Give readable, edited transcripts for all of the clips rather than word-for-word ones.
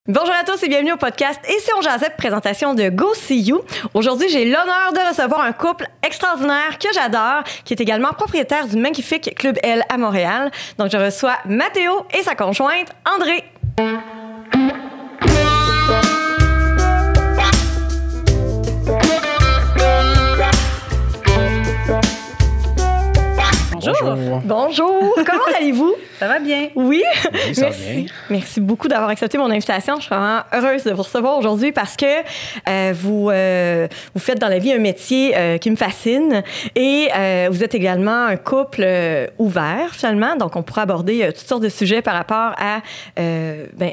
Bonjour à tous et bienvenue au podcast Et si on jasait, présentation de Go See You. Aujourd'hui, j'ai l'honneur de recevoir un couple extraordinaire que j'adore, qui est également propriétaire du magnifique Club L à Montréal. Donc, je reçois Mathéo et sa conjointe, André. Bonjour. Bonjour. Comment allez-vous? Ça va bien. Oui. Oui, ça va bien. Merci beaucoup d'avoir accepté mon invitation. Je suis vraiment heureuse de vous recevoir aujourd'hui parce que vous faites dans la vie un métier qui me fascine et vous êtes également un couple ouvert finalement. Donc, on pourra aborder toutes sortes de sujets par rapport à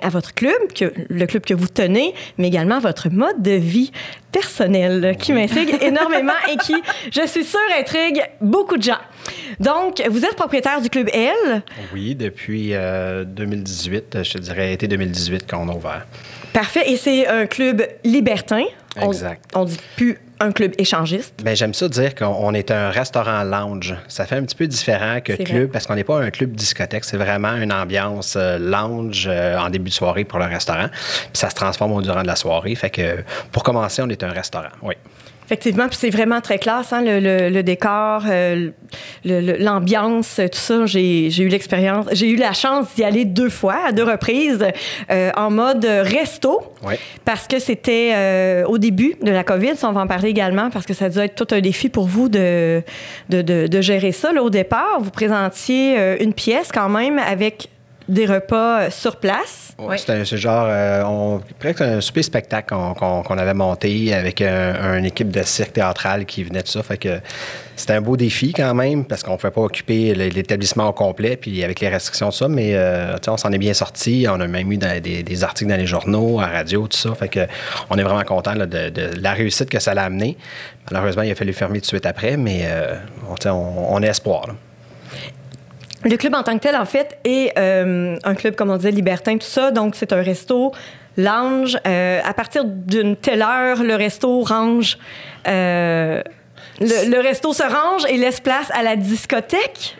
votre club, le club que vous tenez, mais également votre mode de vie personnel qui m'intrigue énormément et qui, je suis sûre, intrigue beaucoup de gens. Donc, vous êtes propriétaire du Club L? Oui, depuis 2018, je te dirais été 2018 qu'on a ouvert. Parfait. Et c'est un club libertin. Exact. On dit plus un club échangiste. Bien, j'aime ça dire qu'on est un restaurant lounge. Ça fait un petit peu différent que club vrai. Parce qu'on n'est pas un club discothèque. C'est vraiment une ambiance lounge en début de soirée pour le restaurant. Puis ça se transforme au durant de la soirée. Fait que pour commencer, on est un restaurant, oui. Effectivement, puis c'est vraiment très classe, hein, le décor, l'ambiance, tout ça. J'ai eu l'expérience, j'ai eu la chance d'y aller 2 fois, à 2 reprises, en mode resto, oui. Parce que c'était au début de la COVID, ça, on va en parler également, parce que ça doit être tout un défi pour vous de gérer ça. Là, au départ, vous présentiez une pièce quand même avec des repas sur place. Oui. C'est genre, presque un souper spectacle qu'on avait monté avec une équipe de cirque théâtral qui venait de ça. Fait que c'était un beau défi quand même parce qu'on ne pouvait pas occuper l'établissement au complet puis avec les restrictions de ça, mais on s'en est bien sorti. On a même eu des articles dans les journaux, à la radio, tout ça. Fait que on est vraiment content de la réussite que ça l'a amené. Malheureusement, il a fallu fermer tout de suite après, mais on a espoir, là. Le club en tant que tel, en fait, est un club, comme on disait, libertin, tout ça. Donc, c'est un resto lounge. À partir d'une telle heure, le resto range... Le resto se range et laisse place à la discothèque?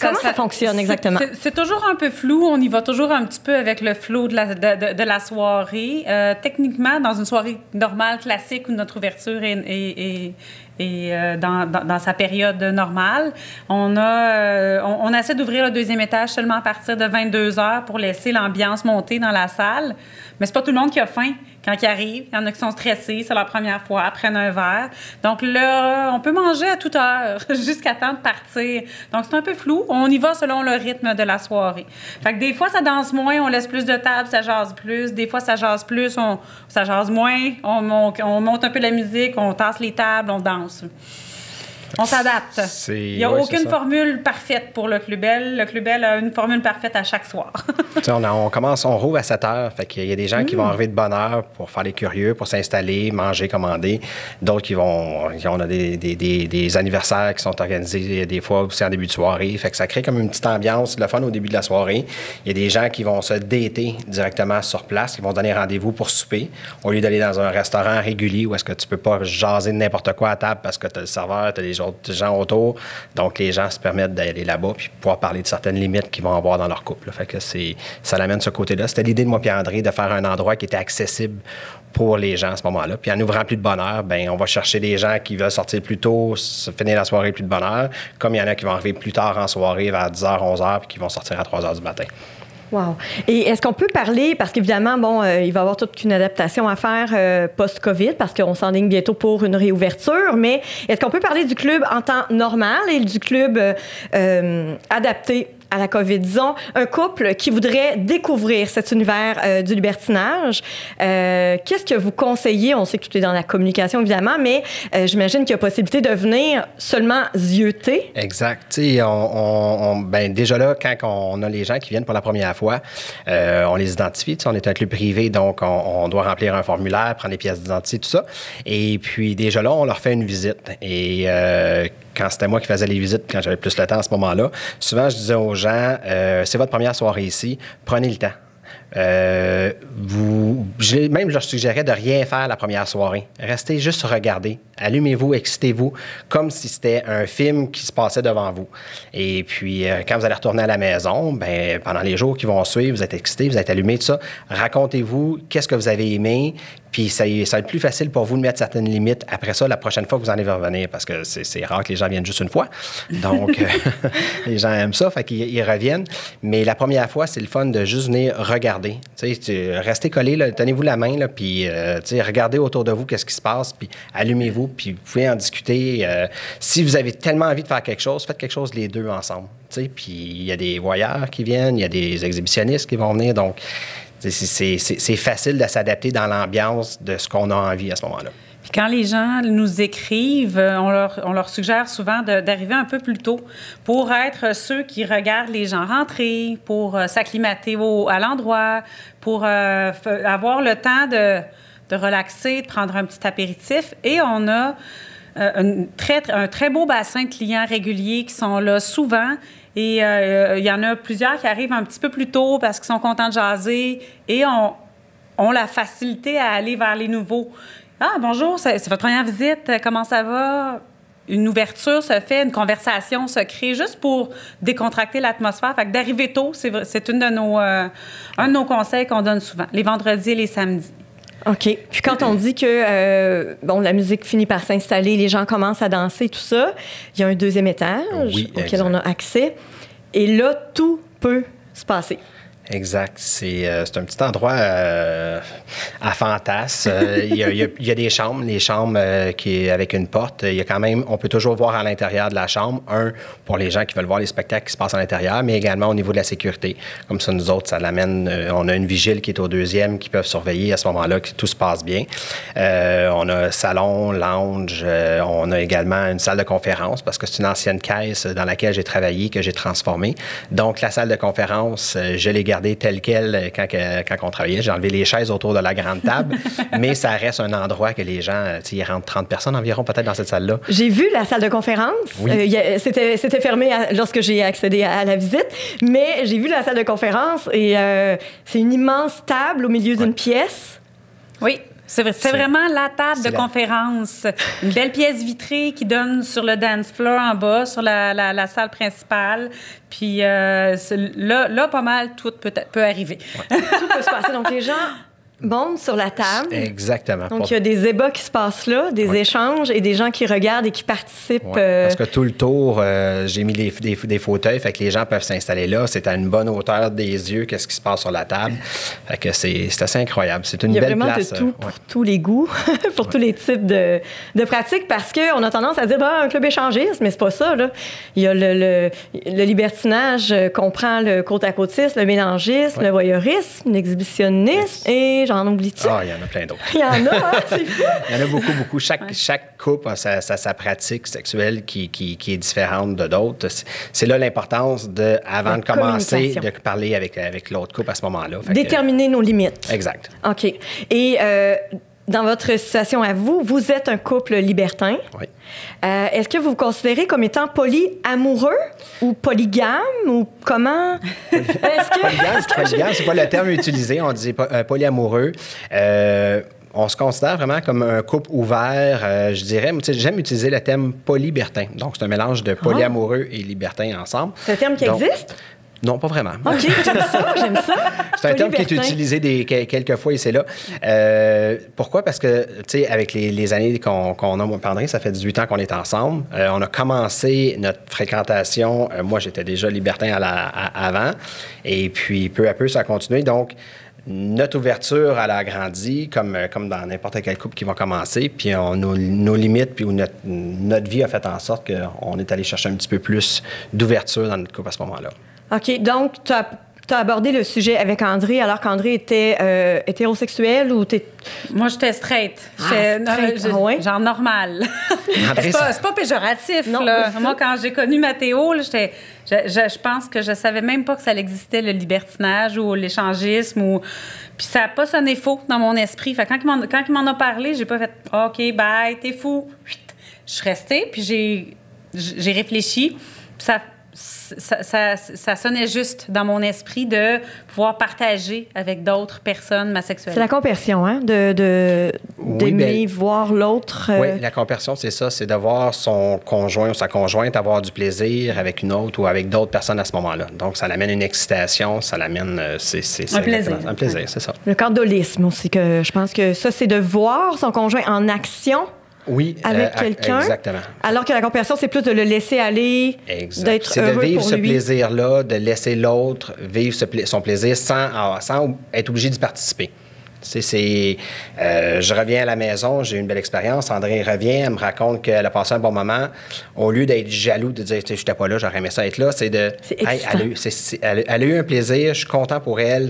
Comment ça fonctionne exactement? C'est toujours un peu flou. On y va toujours un petit peu avec le flow de la soirée. Techniquement, dans une soirée normale, classique, où notre ouverture est dans sa période normale, on essaie d'ouvrir le 2e étage seulement à partir de 22 heures pour laisser l'ambiance monter dans la salle. Mais c'est pas tout le monde qui a faim quand ils arrivent. Il y en a qui sont stressés, c'est leur première fois, prennent un verre. Donc là, on peut manger à toute heure jusqu'à temps de partir. Donc c'est un peu flou. On y va selon le rythme de la soirée. Fait que des fois, ça danse moins, on laisse plus de table, ça jase plus. Des fois, ça jase plus, ça jase moins. On monte un peu la musique, on tasse les tables, on danse. On s'adapte. Il n'y a aucune formule parfaite pour le Club L. Le Club L a une formule parfaite à chaque soir. on rouvre à 7 heures. Fait qu'il y a des gens qui vont arriver de bonne heure pour faire les curieux, pour s'installer, manger, commander. D'autres on a des anniversaires qui sont organisés des fois aussi en début de soirée. Fait que ça crée comme une petite ambiance, le fun au début de la soirée. Il y a des gens qui vont se dater directement sur place, qui vont donner rendez-vous pour souper, au lieu d'aller dans un restaurant régulier où est-ce que tu peux pas jaser de n'importe quoi à table parce que tu as le serveur, tu as des autres gens autour. Donc, les gens se permettent d'aller là-bas puis pouvoir parler de certaines limites qu'ils vont avoir dans leur couple. Fait que ça l'amène de ce côté-là. C'était l'idée de moi et André de faire un endroit qui était accessible pour les gens à ce moment-là. Puis en ouvrant plus de bonne heure, on va chercher des gens qui veulent sortir plus tôt, finir la soirée plus de bonne heure, comme il y en a qui vont arriver plus tard en soirée, vers 10h, 11h, puis qui vont sortir à 3h du matin. Wow. Et est-ce qu'on peut parler, parce qu'évidemment, il va y avoir toute une adaptation à faire post-COVID, parce qu'on s'enligne bientôt pour une réouverture, mais est-ce qu'on peut parler du club en temps normal et du club adapté à la COVID? Disons, un couple qui voudrait découvrir cet univers du libertinage, qu'est-ce que vous conseillez? On sait que tout est dans la communication, évidemment, mais j'imagine qu'il y a possibilité de venir seulement zioter. Exact. Déjà là, quand on a les gens qui viennent pour la première fois, on les identifie. On est un club privé, donc on doit remplir un formulaire, prendre les pièces d'identité, tout ça. Et puis, déjà là, on leur fait une visite. Et quand c'était moi qui faisais les visites, quand j'avais plus le temps à ce moment-là, souvent, je disais aux gens, c'est votre première soirée ici, prenez le temps. Même, je leur suggérais de rien faire la première soirée. Restez juste regarder. Allumez-vous, excitez-vous, comme si c'était un film qui se passait devant vous. Et puis, quand vous allez retourner à la maison, ben, pendant les jours qui vont suivre, vous êtes excités, vous êtes allumés, tout ça. Racontez-vous qu'est-ce que vous avez aimé. Puis ça va être plus facile pour vous de mettre certaines limites après ça, la prochaine fois que vous en allez revenir, parce que c'est rare que les gens viennent juste une fois. Donc, les gens aiment ça, fait qu'ils reviennent. Mais la première fois, c'est le fun de juste venir regarder. Restez collés, là, tenez-vous la main, là, puis regardez autour de vous qu'est-ce qui se passe, puis allumez-vous, puis vous pouvez en discuter. Si vous avez tellement envie de faire quelque chose, faites quelque chose les deux ensemble. Puis il y a des voyeurs qui viennent, il y a des exhibitionnistes qui vont venir, donc c'est facile de s'adapter dans l'ambiance de ce qu'on a envie à ce moment-là. Puis quand les gens nous écrivent, on leur suggère souvent d'arriver un peu plus tôt pour être ceux qui regardent les gens rentrer, pour s'acclimater à l'endroit, pour avoir le temps de relaxer, de prendre un petit apéritif. Et on a un très beau bassin de clients réguliers qui sont là souvent. Et il y en a plusieurs qui arrivent un petit peu plus tôt parce qu'ils sont contents de jaser et ont la facilité à aller vers les nouveaux. « Ah, bonjour, c'est votre première visite, comment ça va? » Une ouverture se fait, une conversation se crée juste pour décontracter l'atmosphère. Fait que d'arriver tôt, c'est un de nos conseils qu'on donne souvent, les vendredis et les samedis. OK. Puis quand on dit que la musique finit par s'installer, les gens commencent à danser, tout ça, il y a un deuxième étage auquel on a accès. Et là, tout peut se passer. Exact. C'est un petit endroit à fantasme. Il y a des chambres, les chambres qui avec une porte. Il y a quand même, on peut toujours voir à l'intérieur de la chambre, pour les gens qui veulent voir les spectacles qui se passent à l'intérieur, mais également au niveau de la sécurité. Comme ça, nous autres, ça l'amène. On a une vigile qui est au deuxième qui peuvent surveiller à ce moment-là que tout se passe bien. On a salon, lounge. On a également une salle de conférence parce que c'est une ancienne caisse dans laquelle j'ai travaillé que j'ai transformée. Donc, la salle de conférence, je l'ai gardée telle quelle quand on travaillait. J'ai enlevé les chaises autour de la grande table, mais ça reste un endroit que les gens, il rentre 30 personnes environ peut-être dans cette salle-là. J'ai vu la salle de conférence. Oui. C'était fermé lorsque j'ai accédé à la visite, mais j'ai vu la salle de conférence et c'est une immense table au milieu d'une pièce. Oui. C'est vraiment la table de conférence. Une belle pièce vitrée qui donne sur le dance floor en bas, sur la salle principale. Puis là, pas mal, tout peut arriver. Ouais. Tout peut se passer. Donc, les gens montent sur la table. Exactement. Donc, il y a des ébats qui se passent là, des échanges et des gens qui regardent et qui participent. Parce que tout le tour, j'ai mis des fauteuils, fait que les gens peuvent s'installer là. C'est à une bonne hauteur des yeux, qu'est-ce qui se passe sur la table. Fait que c'est assez incroyable. C'est une belle place. Il y a vraiment de tout pour tous les goûts, pour tous les types de pratiques, parce qu'on a tendance à dire un club échangiste, mais c'est pas ça, là. Il y a le libertinage comprend le côte-à-côtisme, le mélangisme, le voyeurisme, l'exhibitionnisme et j'en oublie-tu? Ah, il y en a plein d'autres. Il y en a, c'est fou! Il y en a beaucoup. Chaque couple a sa pratique sexuelle qui est différente de d'autres. C'est là l'importance avant de commencer, de parler avec l'autre couple à ce moment-là. Déterminer nos limites. Exact. OK. Et dans votre situation à vous, vous êtes un couple libertin. Oui. Est-ce que vous vous considérez comme étant polyamoureux ou polygame ou comment? Polygame, c'est pas le terme utilisé. On dit polyamoureux. On se considère vraiment comme un couple ouvert, je dirais. J'aime utiliser le terme polybertin. Donc, c'est un mélange de polyamoureux et libertin ensemble. C'est un terme qui existe? Non, pas vraiment. OK, j'aime ça. C'est un terme qui est utilisé quelques fois ici et là. Pourquoi? Parce que, tu sais, avec les années qu'on a, moi et Pandrine, ça fait 18 ans qu'on est ensemble. On a commencé notre fréquentation. Moi, j'étais déjà libertin avant. Et puis, peu à peu, ça a continué. Donc, notre ouverture, elle a agrandi, comme dans n'importe quel couple qui va commencer. Puis nos limites, puis notre vie a fait en sorte qu'on est allé chercher un petit peu plus d'ouverture dans notre couple à ce moment-là. OK. Donc, tu as abordé le sujet avec André alors qu'André était hétérosexuel ou t'es... Moi, j'étais straight. Genre normal. C'est pas péjoratif. Non, là. Moi, quand j'ai connu Mathéo, là, je pense que je savais même pas que ça existait, le libertinage ou l'échangisme. Puis ça n'a pas sonné faux dans mon esprit. Fait quand il m'en a parlé, j'ai pas fait « OK, bye, t'es fou ». Je suis restée, puis j'ai réfléchi. Puis ça sonnait juste dans mon esprit de pouvoir partager avec d'autres personnes ma sexualité. C'est la compersion, hein? D'aimer voir l'autre. Oui, la compersion, c'est ça. C'est de voir son conjoint ou sa conjointe avoir du plaisir avec une autre ou avec d'autres personnes à ce moment-là. Donc, ça l'amène une excitation, ça l'amène... un plaisir. Un plaisir, c'est ça. Le candolisme aussi, que je pense que ça, c'est de voir son conjoint en action. Oui, avec quelqu'un. Exactement. Alors que la compersion, c'est plus de le laisser aller, d'être heureux pour lui. C'est de vivre ce plaisir-là, de laisser l'autre vivre son plaisir sans être obligé d'y participer. Je reviens à la maison, j'ai eu une belle expérience. André revient, elle me raconte qu'elle a passé un bon moment. Au lieu d'être jaloux, de dire, je n'étais pas là, j'aurais aimé ça être là, c'est de. Elle a eu un plaisir, je suis content pour elle.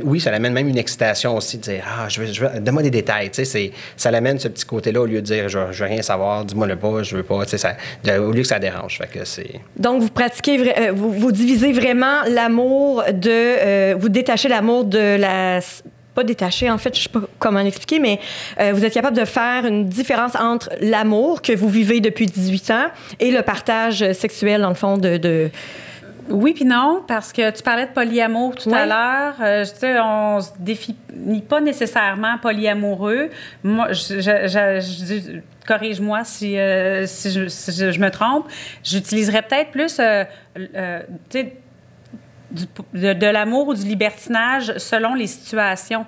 Oui, ça l'amène même une excitation aussi, de dire, donne-moi des détails. Ça l'amène ce petit côté-là, au lieu de dire, je veux rien savoir, dis-moi le pas, je veux pas. Au lieu que ça dérange. Fait que donc, vous pratiquez, vous divisez vraiment l'amour vous détachez l'amour de pas détaché, en fait, je sais pas comment l'expliquer, mais vous êtes capable de faire une différence entre l'amour que vous vivez depuis 18 ans et le partage sexuel, dans le fond, Oui puis non, parce que tu parlais de polyamour tout à l'heure. On se définit pas nécessairement polyamoureux. Moi, corrige-moi si je me trompe. J'utiliserais peut-être plus, de l'amour ou du libertinage selon les situations.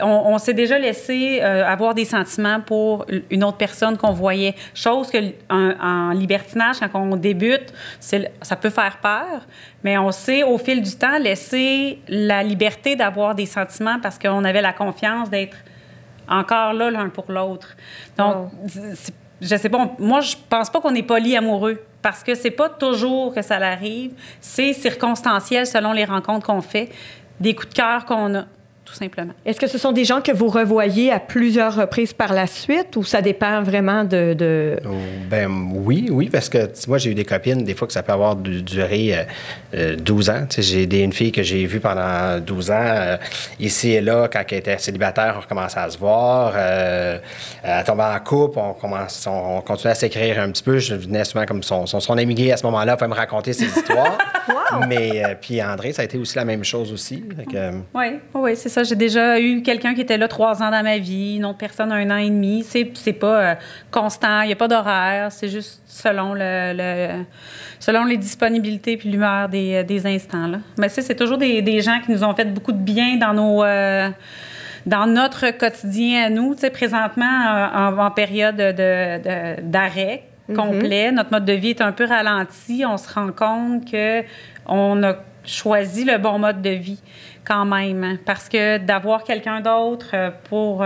On s'est déjà laissé avoir des sentiments pour une autre personne qu'on voyait. Chose que en libertinage, quand on débute, ça peut faire peur, mais on sait au fil du temps laisser la liberté d'avoir des sentiments parce qu'on avait la confiance d'être encore là l'un pour l'autre. Donc, je sais pas, moi, je pense pas qu'on est polyamoureux. Parce que c'est pas toujours que ça l'arrive. C'est circonstanciel selon les rencontres qu'on fait, des coups de cœur qu'on a, tout simplement. Est-ce que ce sont des gens que vous revoyez à plusieurs reprises par la suite ou ça dépend vraiment de... Ben oui, parce que moi, j'ai eu des copines, des fois que ça peut avoir duré 12 ans. J'ai une fille que j'ai vue pendant 12 ans. Ici et là, quand elle était célibataire, on recommençait à se voir. Elle tombait en couple, on continuait à s'écrire un petit peu. Je venais souvent comme son ami gay à ce moment-là pour me raconter ses histoires. Wow! Mais puis André, ça a été aussi la même chose aussi. Oui, c'est ça. J'ai déjà eu quelqu'un qui était là 3 ans dans ma vie, une autre personne 1 an et demi. C'est pas constant, il n'y a pas d'horaire, c'est juste selon selon les disponibilités puis l'humeur des instants. Là. Mais c'est toujours des gens qui nous ont fait beaucoup de bien dans notre quotidien à nous. Présentement, en période d'arrêt complet, notre mode de vie est un peu ralenti. On se rend compte qu'on a choisi le bon mode de vie quand même, hein, parce que d'avoir quelqu'un d'autre pour,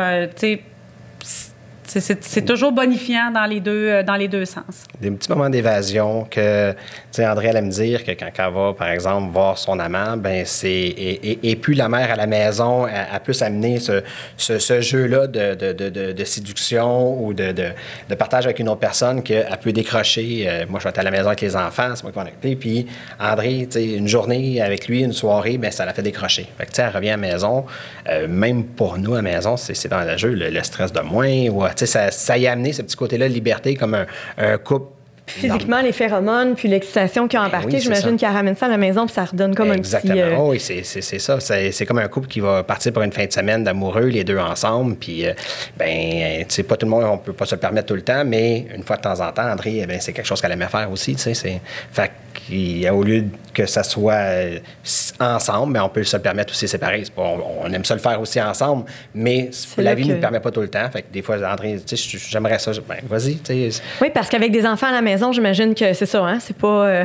c'est toujours bonifiant dans les deux sens. Des petits moments d'évasion que, tu sais, André allait me dire que quand elle va, par exemple, voir son amant, ben et puis la mère à la maison, elle peut s'amener ce jeu-là de séduction ou de partage avec une autre personne qu'elle peut décrocher. Moi, je vais être à la maison avec les enfants, c'est moi qui vais en occuper. Puis André, tu sais, une journée avec lui, une soirée, ben ça la fait décrocher. Fait que, tu sais, elle revient à la maison. Même pour nous, à la maison, c'est dans le jeu, le stress de moins. Ou, tu sais, ça y a amené ce petit côté-là de liberté comme un couple. Physiquement, les phéromones, puis l'excitation qui a embarqué, j'imagine qu'elle ramène ça à la maison, puis ça redonne comme exactement. un petit... Oh, oui, c'est ça. C'est comme un couple qui va partir pour une fin de semaine d'amoureux, les deux ensemble, puis, tu sais, pas tout le monde, on peut pas se le permettre tout le temps, mais une fois de temps en temps, André, c'est quelque chose qu'elle aimait faire aussi, tu sais. Fait qu'au lieu que ça soit ensemble, mais on peut se le permettre aussi séparé. On aime ça le faire aussi ensemble, mais la vie ne le permet pas tout le temps. Fait que des fois, André, tu sais, j'aimerais ça. Ben, vas-y, tu sais. Oui, parce qu'avec des enfants à la maison, j'imagine que c'est ça, hein? C'est pas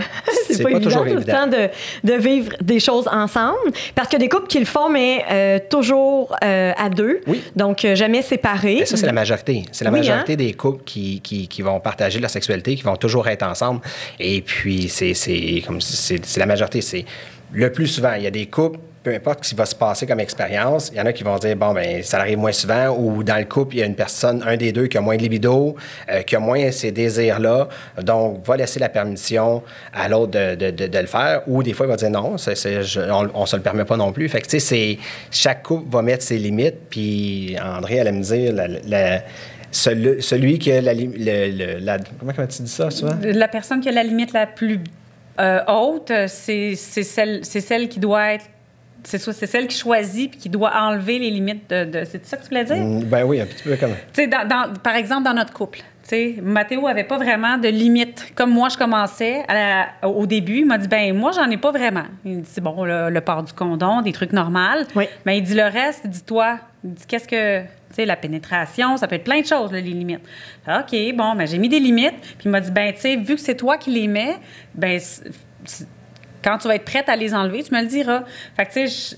évident toujours tout le temps de vivre des choses ensemble. Parce qu'il y a des couples qui le font, mais toujours à deux. Oui. Donc, jamais séparés. Et ça, c'est la majorité. C'est la majorité des couples qui vont partager leur sexualité, qui vont toujours être ensemble. Et puis, c'est la majorité. C'est le plus souvent. Il y a des couples, peu importe ce qui va se passer comme expérience, il y en a qui vont dire, bon, ben ça arrive moins souvent, ou dans le couple, il y a une personne, un des deux, qui a moins de libido, qui a moins ces désirs-là, donc va laisser la permission à l'autre de le faire, ou des fois, il va dire non, on se le permet pas non plus. Fait que, tu sais, chaque couple va mettre ses limites, puis André allait me dire, celui qui a comment tu dis ça souvent? La personne qui a la limite la plus haute, c'est celle qui doit être. C'est celle qui choisit puis qui doit enlever les limites de c'est ça que tu voulais dire? Ben oui, un petit peu comme ça. Tu sais, par exemple, dans notre couple, tu sais, Mathéo avait pas vraiment de limite. Comme moi, je commençais au début, il m'a dit, ben moi, j'en ai pas vraiment. Il dit, c'est bon, le port du condom, des trucs normaux. Oui. Mais il dit le reste, dis-toi, il dit, qu'est-ce que... Tu sais, la pénétration, ça peut être plein de choses, là, les limites. OK, bon, ben j'ai mis des limites. Puis il m'a dit, ben tu sais, vu que c'est toi qui les mets, ben quand tu vas être prête à les enlever, tu me le diras. Fait que, tu sais,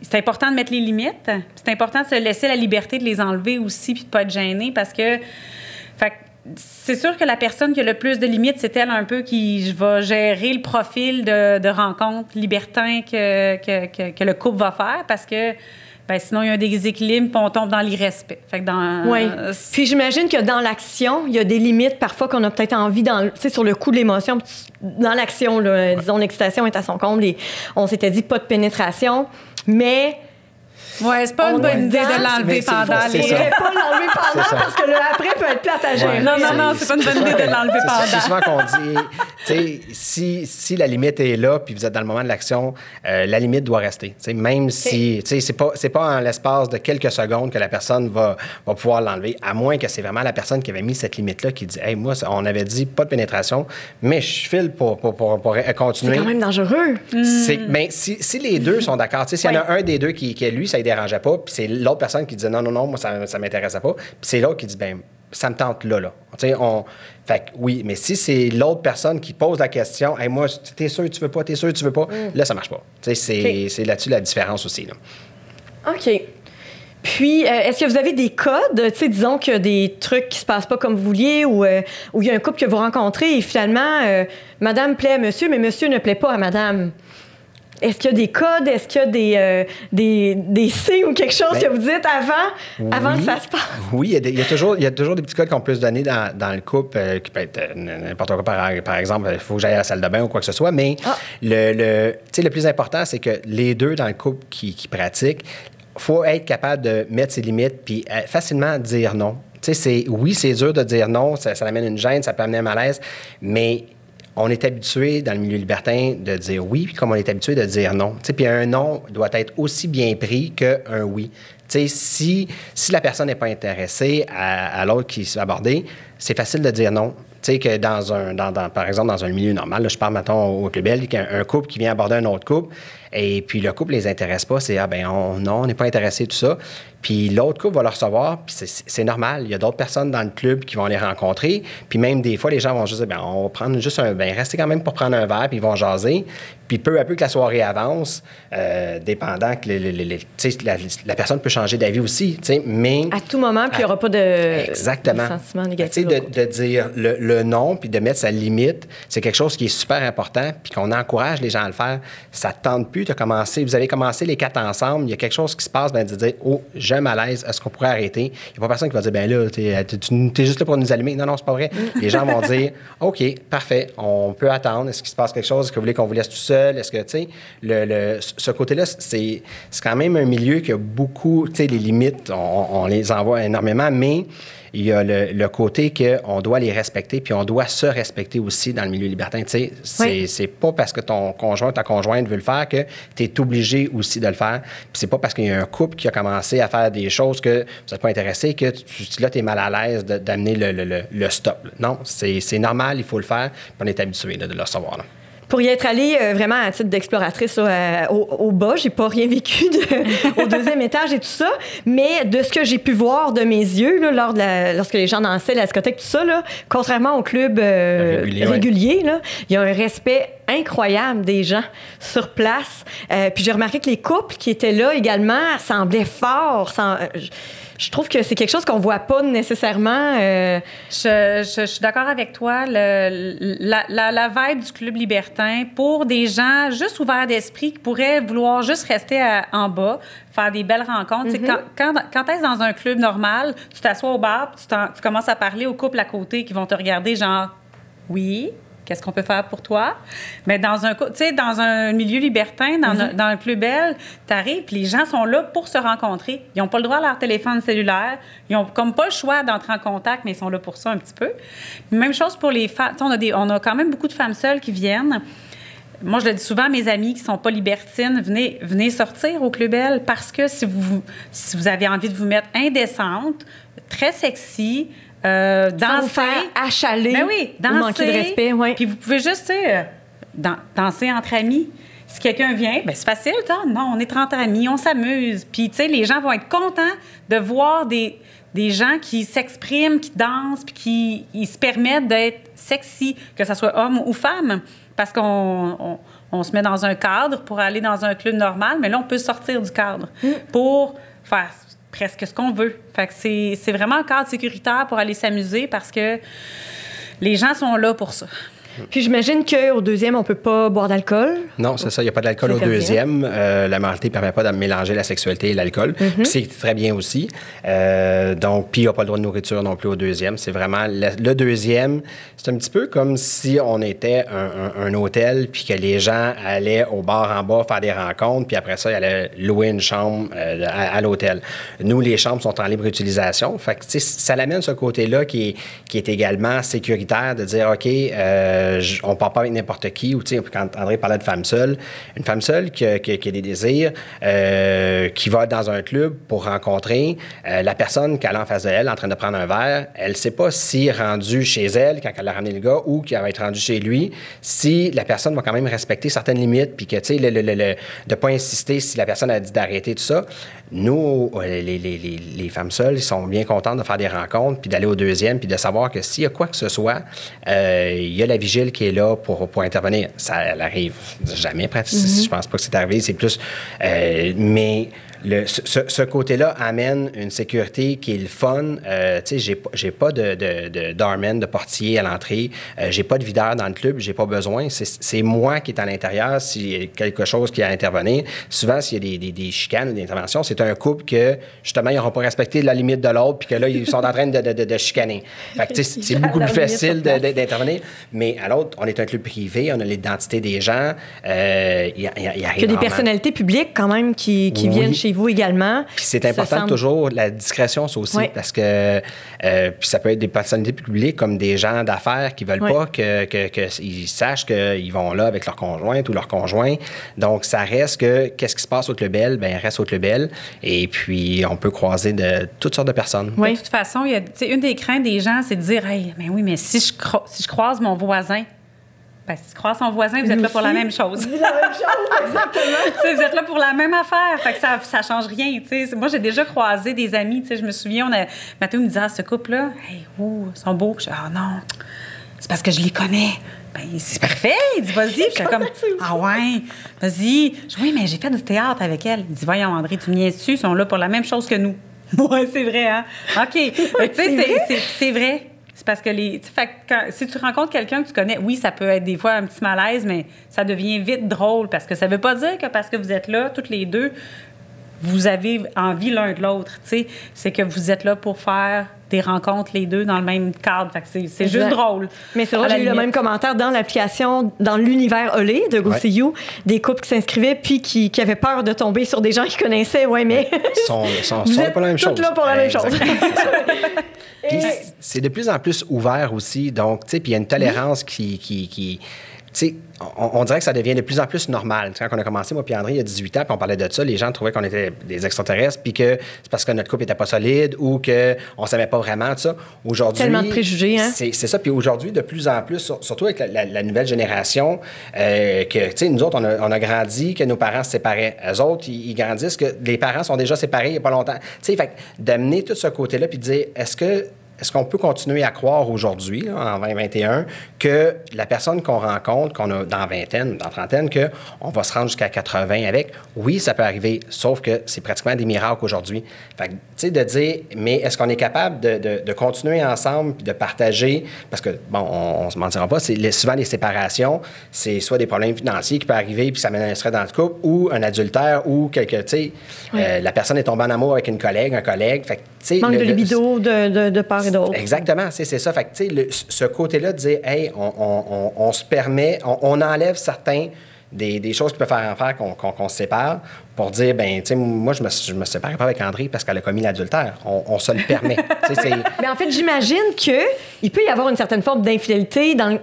c'est important de mettre les limites. C'est important de se laisser la liberté de les enlever aussi puis de pas être gêné parce que... Fait que c'est sûr que la personne qui a le plus de limites, c'est elle un peu qui va gérer le profil de rencontre libertin que le couple va faire parce que... Ben, sinon, il y a un déséquilibre puis on tombe dans l'irrespect. Fait que oui. Puis j'imagine que dans l'action, il y a des limites parfois qu'on a peut-être envie, tu sais, sur le coup de l'émotion. Dans l'action, là, disons, l'excitation est à son comble et on s'était dit pas de pénétration, mais... Oui, c'est pas une bonne idée de l'enlever pendant les... Il ne faudrait pas l'enlever pendant parce que le après peut être plate à gérer. Non, c'est pas une bonne idée de l'enlever pendant. C'est souvent qu'on dit, tu sais, si la limite est là puis vous êtes dans le moment de l'action, la limite doit rester. T'sais, même si, tu sais, c'est pas en l'espace de quelques secondes que la personne va pouvoir l'enlever, à moins que c'est vraiment la personne qui avait mis cette limite-là qui dit, hey, moi, on avait dit pas de pénétration, mais je file pour continuer. C'est quand même dangereux. Mais si les deux sont d'accord, tu sais, s'il y en a un des deux qui lui, ça ne dérangeait pas, puis c'est l'autre personne qui dit non, moi, ça m'intéressait pas, puis c'est l'autre qui dit, ben ça me tente là. Tu sais, fait que oui, mais si c'est l'autre personne qui pose la question, hey, moi, t'es sûr tu veux pas, là, ça marche pas. Tu sais, c'est là-dessus la différence aussi, là. OK. Puis, est-ce que vous avez des codes, tu sais, disons qu'il y a des trucs qui se passent pas comme vous vouliez ou il y a un couple que vous rencontrez et finalement, madame plaît à monsieur, mais monsieur ne plaît pas à madame? Est-ce qu'il y a des codes? Est-ce qu'il y a des signes ou quelque chose que vous dites avant que ça se passe? Oui, il y a toujours des petits codes qu'on peut se donner dans le couple, qui peut être n'importe quoi, par exemple, il faut que j'aille à la salle de bain ou quoi que ce soit, mais le plus important, c'est que les deux dans le couple qui pratiquent, il faut être capable de mettre ses limites puis facilement dire non. Tu sais, c'est dur de dire non, ça amène une gêne, ça peut amener un malaise, mais on est habitué dans le milieu libertin de dire oui, puis comme on est habitué de dire non. Puis un non doit être aussi bien pris qu'un oui. Si la personne n'est pas intéressée à l'autre qui se fait aborder, c'est facile de dire non. Tu sais, que par exemple, dans un milieu normal, là, je parle maintenant au Québec, un couple qui vient aborder un autre couple, et puis le couple les intéresse pas, c'est on n'est pas intéressé, tout ça. Puis l'autre couple va le recevoir, puis c'est normal. Il y a d'autres personnes dans le club qui vont les rencontrer, puis même des fois, les gens vont juste dire, on va prendre juste restez quand même pour prendre un verre, puis ils vont jaser. Puis peu à peu que la soirée avance, dépendant que la personne peut changer d'avis aussi, tu sais, mais... À tout moment, puis il n'y aura pas de sentiment négatif. De dire le non, puis de mettre sa limite, c'est quelque chose qui est super important, puis qu'on encourage les gens à le faire. Ça ne te tente plus, vous avez commencé les 4 ensemble, il y a quelque chose qui se passe, de dire, oh, j'ai un malaise, est-ce qu'on pourrait arrêter? Il n'y a pas personne qui va dire, là, t'es juste là pour nous allumer. Non, c'est pas vrai. Les gens vont dire, OK, parfait, on peut attendre. Est-ce qu'il se passe quelque chose? Est-ce que vous voulez qu'on vous laisse tout seul? Est-ce que, tu sais, ce côté-là, c'est quand même un milieu qui a beaucoup, tu sais, les limites, on les envoie énormément, mais il y a le côté qu'on doit les respecter, puis on doit se respecter aussi dans le milieu libertin. Tu sais, c'est pas parce que ton conjoint, ta conjointe veut le faire que tu es obligé aussi de le faire. Puis c'est pas parce qu'il y a un couple qui a commencé à faire des choses que vous n'êtes pas intéressé que là, tu es mal à l'aise d'amener le stop. Non, c'est normal, il faut le faire, puis on est habitué de le recevoir. Là. Pour y être allée vraiment à titre d'exploratrice au bas, j'ai pas rien vécu au 2e étage et tout ça, mais de ce que j'ai pu voir de mes yeux là, lorsque les gens dansaient la discothèque, tout ça, là, contrairement au club régulier, là, il y a un respect incroyable des gens sur place. Puis j'ai remarqué que les couples qui étaient là également semblaient forts. Je trouve que c'est quelque chose qu'on voit pas nécessairement. Je suis d'accord avec toi. La vibe du club libertin, pour des gens juste ouverts d'esprit qui pourraient vouloir juste rester en bas, faire des belles rencontres. Mm-hmm. Quand tu es dans un club normal, tu t'assois au bar, tu commences à parler aux couples à côté qui vont te regarder genre « Oui, qu'est-ce qu'on peut faire pour toi? Mais dans un milieu libertin, dans un Club Bell, t'arrives, puis les gens sont là pour se rencontrer. Ils n'ont pas le droit à leur téléphone cellulaire. Ils n'ont comme pas le choix d'entrer en contact, mais ils sont là pour ça un petit peu. Même chose pour les femmes. On a quand même beaucoup de femmes seules qui viennent. Moi, je le dis souvent à mes amis qui ne sont pas libertines, venez sortir au Club Bell parce que si vous avez envie de vous mettre indécente, très sexy, danser... Sans vous faire achaler, ben oui, danser, ou manquer de respect. Ouais. Puis vous pouvez juste danser entre amis. Si quelqu'un vient, ben c'est facile. Non, on est entre amis, on s'amuse. Puis, tu sais, les gens vont être contents de voir des gens qui s'expriment, qui dansent, puis qui se permettent d'être sexy, que ce soit homme ou femme. Parce qu'on se met dans un cadre pour aller dans un club normal, mais là, on peut sortir du cadre pour faire presque ce qu'on veut. Fait que c'est vraiment un cadre sécuritaire pour aller s'amuser parce que les gens sont là pour ça. Puis j'imagine qu'au deuxième, on ne peut pas boire d'alcool. Non, c'est ça. Il n'y a pas d'alcool au deuxième. La moralité ne permet pas de mélanger la sexualité et l'alcool. Puis c'est très bien aussi. Donc, puis il n'y a pas le droit de nourriture non plus au deuxième. C'est vraiment... Le deuxième, c'est un petit peu comme si on était un hôtel puis que les gens allaient au bar en bas faire des rencontres puis après ça, ils allaient louer une chambre à l'hôtel. Nous, les chambres sont en libre utilisation. Fait que, ça l'amène ce côté-là qui est également sécuritaire de dire, OK... on ne part pas avec n'importe qui. Ou, quand André parlait de femme seule, une femme seule qui a des désirs, qui va dans un club pour rencontrer la personne qu'elle a en face d'elle en train de prendre un verre, elle ne sait pas si rendue chez elle, quand elle a ramené le gars, ou qu'elle va être rendue chez lui, si la personne va quand même respecter certaines limites, puis que, tu sais, de ne pas insister si la personne a dit d'arrêter tout ça. Nous, les femmes seules, ils sont bien contentes de faire des rencontres, puis d'aller au deuxième, puis de savoir que s'il y a quoi que ce soit, il y a la vigile qui est là pour intervenir. Ça, elle arrive jamais, pratiquement. Je pense pas que c'est arrivé. C'est plus... mais... Ce côté-là amène une sécurité qui est le fun. Tu sais, j'ai pas de doorman, de portier à l'entrée. J'ai pas de videur dans le club. J'ai pas besoin. C'est moi qui est à l'intérieur s'il y a quelque chose qui a à intervenir. Souvent, s'il y a des chicanes ou des interventions, c'est un couple que, justement, ils n'auront pas respecté la limite de l'autre puis que là, ils sont en train de chicaner. Fait que, tu sais, c'est beaucoup plus facile d'intervenir. Mais à l'autre, on est un club privé. On a l'identité des gens. Il y a des personnalités publiques, quand même, qui viennent chez vous également. Puis c'est important toujours, la discrétion, ça aussi, parce que puis ça peut être des personnalités publiques comme des gens d'affaires qui veulent pas qu'ils sachent qu'ils vont là avec leur conjointe ou leur conjoint. Donc, ça reste que qu'est-ce qui se passe au Club Bell? Bien, reste au Club Bell. Et puis, on peut croiser de toutes sortes de personnes. Oui. De toute façon, une des craintes des gens, c'est de dire, hey, mais oui, mais si je croise mon voisin, ben, si tu croises son voisin, vous êtes là pour la même chose. La même chose, exactement. Vous êtes là pour la même affaire. Fait que ça change rien. T'sais. Moi, j'ai déjà croisé des amis. Je me souviens, Mathieu me disait, ce couple-là, hey, ils sont beaux. Je dis, non, c'est parce que je les connais. Ben, c'est parfait. Il dit, vas-y. Puis j'étais comme, ah ouais, vas-y. Je dis, oui, mais j'ai fait du théâtre avec elle. Il dit, voyons, André, tu me viens dessus, ils sont là pour la même chose que nous. Oui, c'est vrai, hein? OK. C'est vrai. C'est parce que si tu rencontres quelqu'un que tu connais, oui, ça peut être des fois un petit malaise, mais ça devient vite drôle parce que ça ne veut pas dire que parce que vous êtes là, toutes les deux, vous avez envie l'un de l'autre. C'est que vous êtes là pour faire des rencontres les deux dans le même cadre. Fait que c'est juste drôle. Mais c'est vrai, j'ai eu le même commentaire dans l'application, dans l'univers Olé de Go See You, des couples qui s'inscrivaient puis qui avaient peur de tomber sur des gens qu'ils connaissaient. Ouais, mais ils sont là pour la même chose. Toutes là pour la même chose. Puis c'est de plus en plus ouvert aussi. Donc, tu sais, puis il y a une tolérance qui tu sais, on dirait que ça devient de plus en plus normal. Quand on a commencé, moi puis André, il y a 18 ans, puis on parlait de ça, les gens trouvaient qu'on était des extraterrestres, puis que c'est parce que notre couple n'était pas solide ou qu'on ne savait pas vraiment de ça. Aujourd'hui, tellement de préjugés, hein? C'est ça. Puis aujourd'hui, de plus en plus, surtout avec la nouvelle génération, que, tu sais, nous autres, on a grandi, que nos parents se séparaient. Eux autres, ils grandissent, que les parents sont déjà séparés il n'y a pas longtemps. Tu sais, fait d'amener tout ce côté-là, puis de dire, est-ce qu'on peut continuer à croire aujourd'hui, là, en 2021, que la personne qu'on rencontre, qu'on a dans vingtaine, dans trentaine, qu'on va se rendre jusqu'à 80 avec? Oui, ça peut arriver, sauf que c'est pratiquement des miracles aujourd'hui. Fait que, tu sais, de dire, mais est-ce qu'on est capable de continuer ensemble puis de partager? Parce que, bon, on ne se mentira pas, souvent les séparations, c'est soit des problèmes financiers qui peuvent arriver puis ça mène à un stress dans le couple, ou un adultère, ou la personne est tombée en amour avec une collègue, un collègue. Fait que Manque de libido de part et d'autre. Exactement, c'est ça. Fait que, ce côté-là de dire, hey, on se permet, on enlève certains des choses qui peuvent faire en faire qu'on se sépare pour dire, ben, tu sais, moi, je me sépare pas avec André parce qu'elle a commis l'adultère. On se le permet. Mais en fait, j'imagine qu'il peut y avoir une certaine forme d'infidélité dans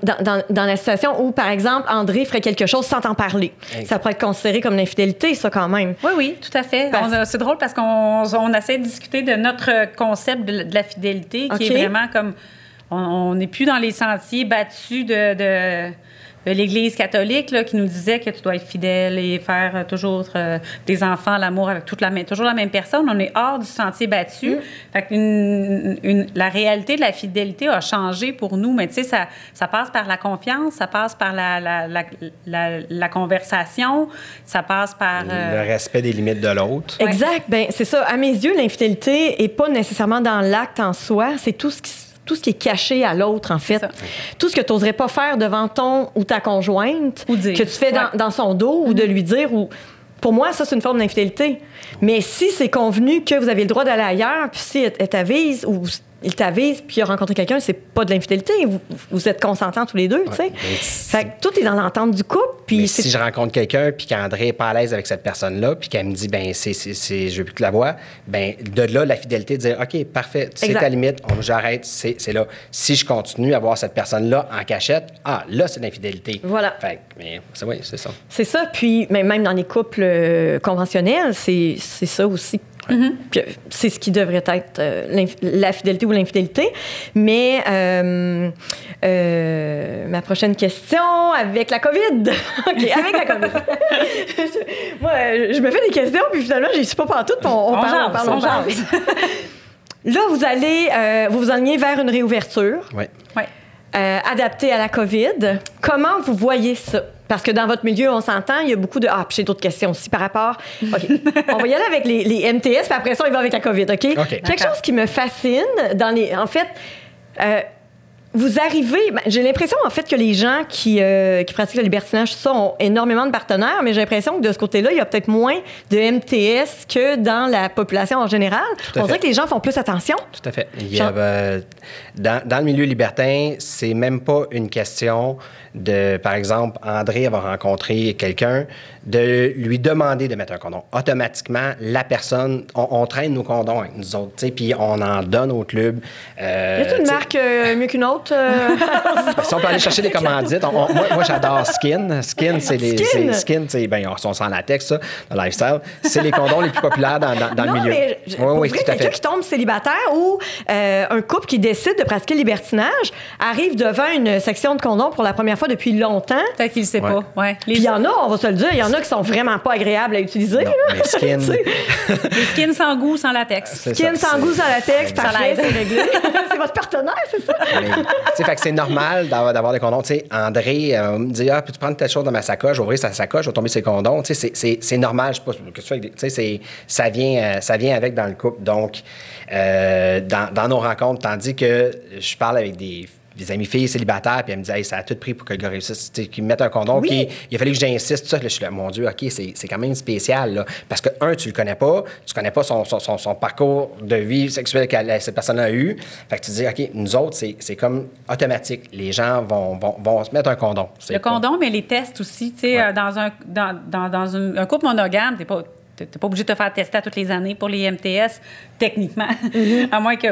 la situation où, par exemple, André ferait quelque chose sans t'en parler. Exact. Ça pourrait être considéré comme l'infidélité, ça, quand même. Oui, tout à fait. C'est drôle parce qu'on essaie de discuter de notre concept de la fidélité qui est vraiment comme... On n'est plus dans les sentiers battus de l'Église catholique là, qui nous disait que tu dois être fidèle et faire toujours des enfants, l'amour avec toujours la même personne. On est hors du sentier battu. Fait que la réalité de la fidélité a changé pour nous, mais tu sais, ça passe par la confiance, ça passe par la conversation, ça passe par... Le respect des limites de l'autre. Exact. Ben c'est ça. À mes yeux, l'infidélité n'est pas nécessairement dans l'acte en soi, c'est tout ce qui est caché à l'autre, en fait. Tout ce que tu n'oserais pas faire devant ton ou ta conjointe, que tu fais dans son dos, ou de lui dire, ou... Pour moi, ça, c'est une forme d'infidélité. Mais si c'est convenu que vous avez le droit d'aller ailleurs, puis si elle t'avise, ou il t'avise, puis il a rencontré quelqu'un, c'est pas de l'infidélité. Vous êtes consentants tous les deux, tu sais. Fait que tout est dans l'entente du couple. Puis si je rencontre quelqu'un, puis qu'André n'est pas à l'aise avec cette personne-là, puis qu'elle me dit, ben je veux plus que la voir, ben de là, la fidélité, de dire, OK, parfait, c'est ta limite, j'arrête, c'est là. Si je continue à voir cette personne-là en cachette, là, c'est l'infidélité. Voilà. Fait mais oui, c'est ça. C'est ça. Puis même dans les couples conventionnels, c'est ça aussi. Puis, c'est ce qui devrait être la fidélité ou l'infidélité. Mais ma prochaine question, avec la COVID. OK, avec la COVID. Moi, je me fais des questions, puis finalement, je ne suis pas partout. On parle. Là, vous allez vous enlignez vers une réouverture. Oui. Adaptée à la COVID. Comment vous voyez ça? Parce que dans votre milieu, on s'entend, il y a beaucoup de... puis j'ai d'autres questions aussi par rapport... OK. On va y aller avec les MTS, puis après ça, on y va avec la COVID, OK? Quelque chose qui me fascine En fait, vous arrivez... j'ai l'impression, en fait, que les gens qui pratiquent le libertinage, tout ça, ont énormément de partenaires, mais j'ai l'impression que de ce côté-là, il y a peut-être moins de MTS que dans la population en général. On dirait que les gens font plus attention. Tout à fait. Dans le milieu libertin, c'est même pas une question de, par exemple, André va rencontrer quelqu'un, de lui demander de mettre un condom. Automatiquement, la personne, on traîne nos condoms avec nous autres, tu sais, puis on en donne au club. Y a-t-il une marque mieux qu'une autre? Si on peut aller chercher des commandites, moi j'adore Skin. Skin, c'est ils sont sans latex, ça, dans le lifestyle. C'est les condoms les plus populaires dans le milieu. Oui, tout à fait. Quelqu'un qui tombe célibataire ou un couple qui décide de pratiquer le libertinage arrive devant une section de condoms pour la première fois depuis longtemps. Peut-être qu'il ne sait pas. Puis il y en a, on va se le dire, il y en a qui sont vraiment pas agréables à utiliser. Non, mais Skin... Les skins sans goût, sans latex. Skin sans goût, sans latex, parfait, c'est réglé. C'est votre partenaire, c'est ça? Fait que c'est normal d'avoir des condoms. T'sais, André me dit peux-tu prendre telle chose dans ma sacoche, ouvrir sa sacoche, je vais tomber ses condoms. C'est normal, je sais pas que tu fais. Ça vient avec dans le couple. Donc, dans nos rencontres, tandis que je parle avec des amis filles célibataires, puis elle me dit ça a tout pris pour que le gars réussisse, qu'ils me mettent un condom. Puis il a fallu que j'insiste, tout ça. Là, je suis là, mon Dieu, OK, c'est quand même spécial. Là, parce que, tu le connais pas, tu connais pas son parcours de vie sexuelle que cette personne a eu. Fait que tu te dis, OK, nous autres, c'est comme automatique. Les gens vont se mettre un condom. Le condom, mais les tests aussi. Tu sais, dans un couple monogame, t'es pas obligé de te faire tester à toutes les années pour les MTS, techniquement. À moins que,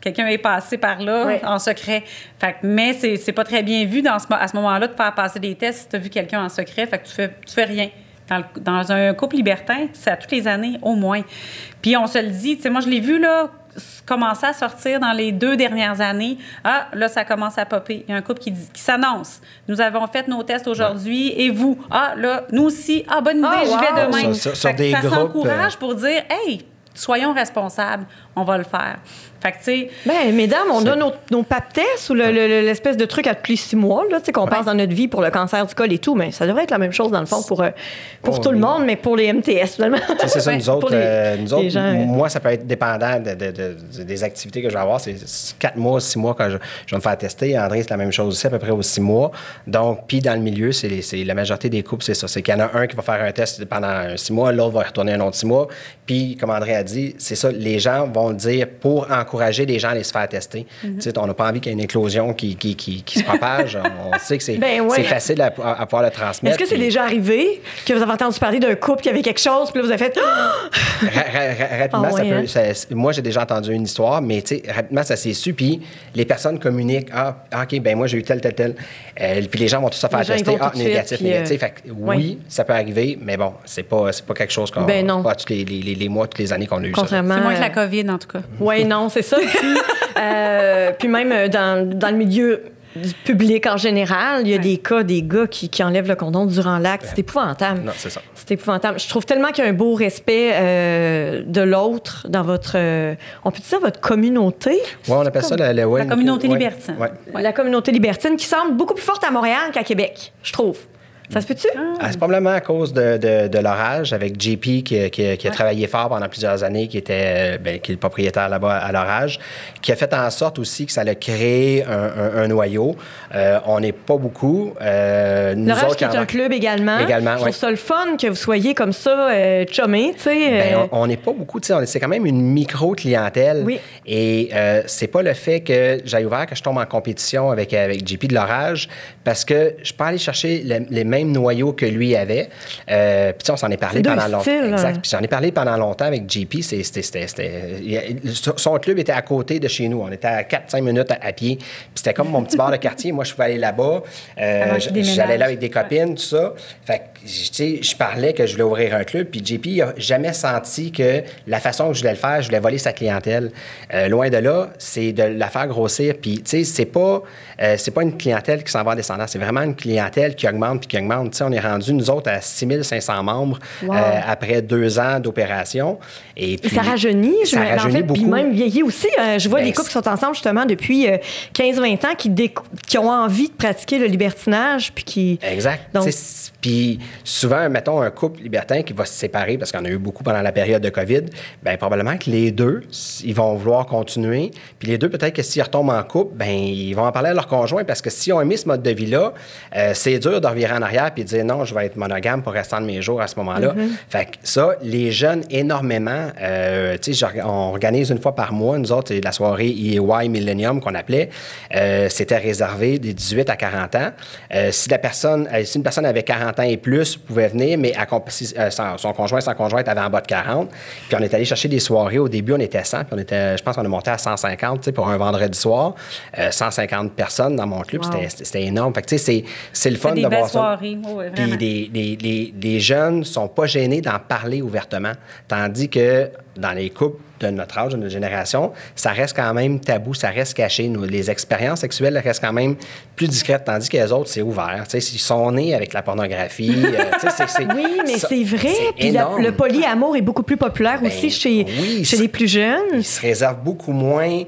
quelqu'un ait passé par là en secret. Fait que, mais c'est pas très bien vu à ce moment-là de faire passer des tests si tu as vu quelqu'un en secret. Fait que tu fais rien. Dans un couple libertin, c'est à toutes les années, au moins. Puis on se le dit, tu sais, moi, je l'ai vu, là, commencer à sortir dans les 2 dernières années. Là, ça commence à popper. Il y a un couple qui s'annonce. Nous avons fait nos tests aujourd'hui et vous? Là, nous aussi. Bonne idée, j'y vais demain. Sur des groupes, s'encourage pour dire, hey, soyons responsables, on va le faire. Fait que, tu sais... mesdames, on a nos pap tests ou l'espèce de truc à tous les 6 mois, là, tu sais, qu'on passe dans notre vie pour le cancer du col et tout, mais ça devrait être la même chose, dans le fond, pour tout le monde, mais pour les MTS, finalement. C'est ça, nous autres, gens, moi, ça peut être dépendant des activités que je vais avoir. C'est 4 mois, 6 mois quand je vais me faire tester. André, c'est la même chose aussi, à peu près aux 6 mois. Donc, puis dans le milieu, c'est la majorité des couples, c'est ça. C'est qu'il y en a un qui va faire un test pendant 6 mois, l'autre va retourner un autre 6 mois. Puis, comme André a a dit, c'est ça, les gens vont le dire pour encourager les gens à aller se faire tester. Tu sais, on n'a pas envie qu'il y ait une éclosion qui se propage. On sait que c'est facile à pouvoir le transmettre. Est-ce que c'est déjà arrivé que vous avez entendu parler d'un couple qui avait quelque chose, puis là, vous avez fait... Rapidement, moi, j'ai déjà entendu une histoire, mais tu sais, rapidement, ça s'est su, puis les personnes communiquent, OK, ben moi, j'ai eu tel. Puis les gens vont tout ça faire tester, négatif. Fait que, oui, ça peut arriver, mais bon, c'est pas quelque chose qu'on... pas tous les mois, toutes les années qu'on a eu ça. C'est moins que la COVID, en tout cas. Oui, non, c'est ça. Puis même dans le milieu du public en général, il y a des cas, des gars qui enlèvent le condom durant l'acte. C'est épouvantable. Non, c'est ça. C'est épouvantable. Je trouve tellement qu'il y a un beau respect de l'autre dans votre... on peut dire votre communauté? Oui, on appelle ça la communauté libertine. Ouais. La communauté libertine qui semble beaucoup plus forte à Montréal qu'à Québec, je trouve. Ça se peut-tu? C'est probablement à cause de l'orage, avec JP qui a travaillé fort pendant plusieurs années, qui est le propriétaire là-bas à l'orage, qui a fait en sorte aussi que ça a créé un noyau. On n'est pas beaucoup. L'orage qui est un club également. Je trouve ça le fun que vous soyez comme ça, chummés, tu sais. On n'est pas beaucoup, tu sais, c'est quand même une micro-clientèle. Oui. Et c'est pas le fait que j'ai ouvert que je tombe en compétition avec JP de l'orage, parce que je peux aller chercher les mêmes noyaux que lui avait. Puis on s'en est parlé pendant longtemps. Exact. Puis j'en ai parlé pendant longtemps avec JP. Son club était à côté de chez nous. On était à 4-5 minutes à pied. Puis c'était comme mon petit bar de quartier. Moi, je pouvais aller là-bas. J'allais là avec des copines, tout ça. Fait que, tu sais, je parlais que je voulais ouvrir un club. Puis JP n'a jamais senti que la façon que je voulais le faire, je voulais voler sa clientèle. Loin de là, c'est de la faire grossir. Puis, tu sais, c'est pas une clientèle qui s'en va en descendant. C'est vraiment une clientèle qui augmente puis qui augmente. T'sais, on est rendu, nous autres, à 6500 membres après 2 ans d'opération. Et puis, ça rajeunit. Ça rajeunit beaucoup. Puis même vieillit aussi. Je vois des couples qui sont ensemble, justement, depuis 15-20 ans, qui ont envie de pratiquer le libertinage. Puis qui... Exact. Puis souvent, mettons, un couple libertin qui va se séparer, parce qu'on a eu beaucoup pendant la période de COVID, bien, probablement que les deux, ils vont vouloir continuer. Puis les deux, peut-être que s'ils retombent en couple, bien, ils vont en parler à leur conjoint, parce que s'ils ont aimé ce mode de vie-là, c'est dur de revirer en arrière puis de dire non, je vais être monogame pour restant de mes jours à ce moment-là. Fait que ça, les jeunes, énormément, tu sais, on organise une fois par mois, nous autres, c'est la soirée EY Millennium qu'on appelait. C'était réservé des 18 à 40 ans. Si une personne avait 40 ans et plus pouvait venir, mais son conjoint, sa conjointe avait en bas de 40. Puis on est allé chercher des soirées. Au début, on était 100, puis je pense qu'on a monté à 150, tu sais, pour un vendredi soir. 150 personnes dans mon club, c'était énorme. Fait que tu sais, c'est le fun de voir ça. Soirées. Oui, puis les jeunes ne sont pas gênés d'en parler ouvertement. Tandis que dans les couples de notre âge, de notre génération, ça reste quand même tabou, ça reste caché. Les expériences sexuelles restent quand même plus discrètes, tandis que les autres, c'est ouvert. Ils sont nés avec la pornographie. Oui, mais c'est vrai. Puis le polyamour est beaucoup plus populaire aussi chez les plus jeunes. Ils se réservent beaucoup moins...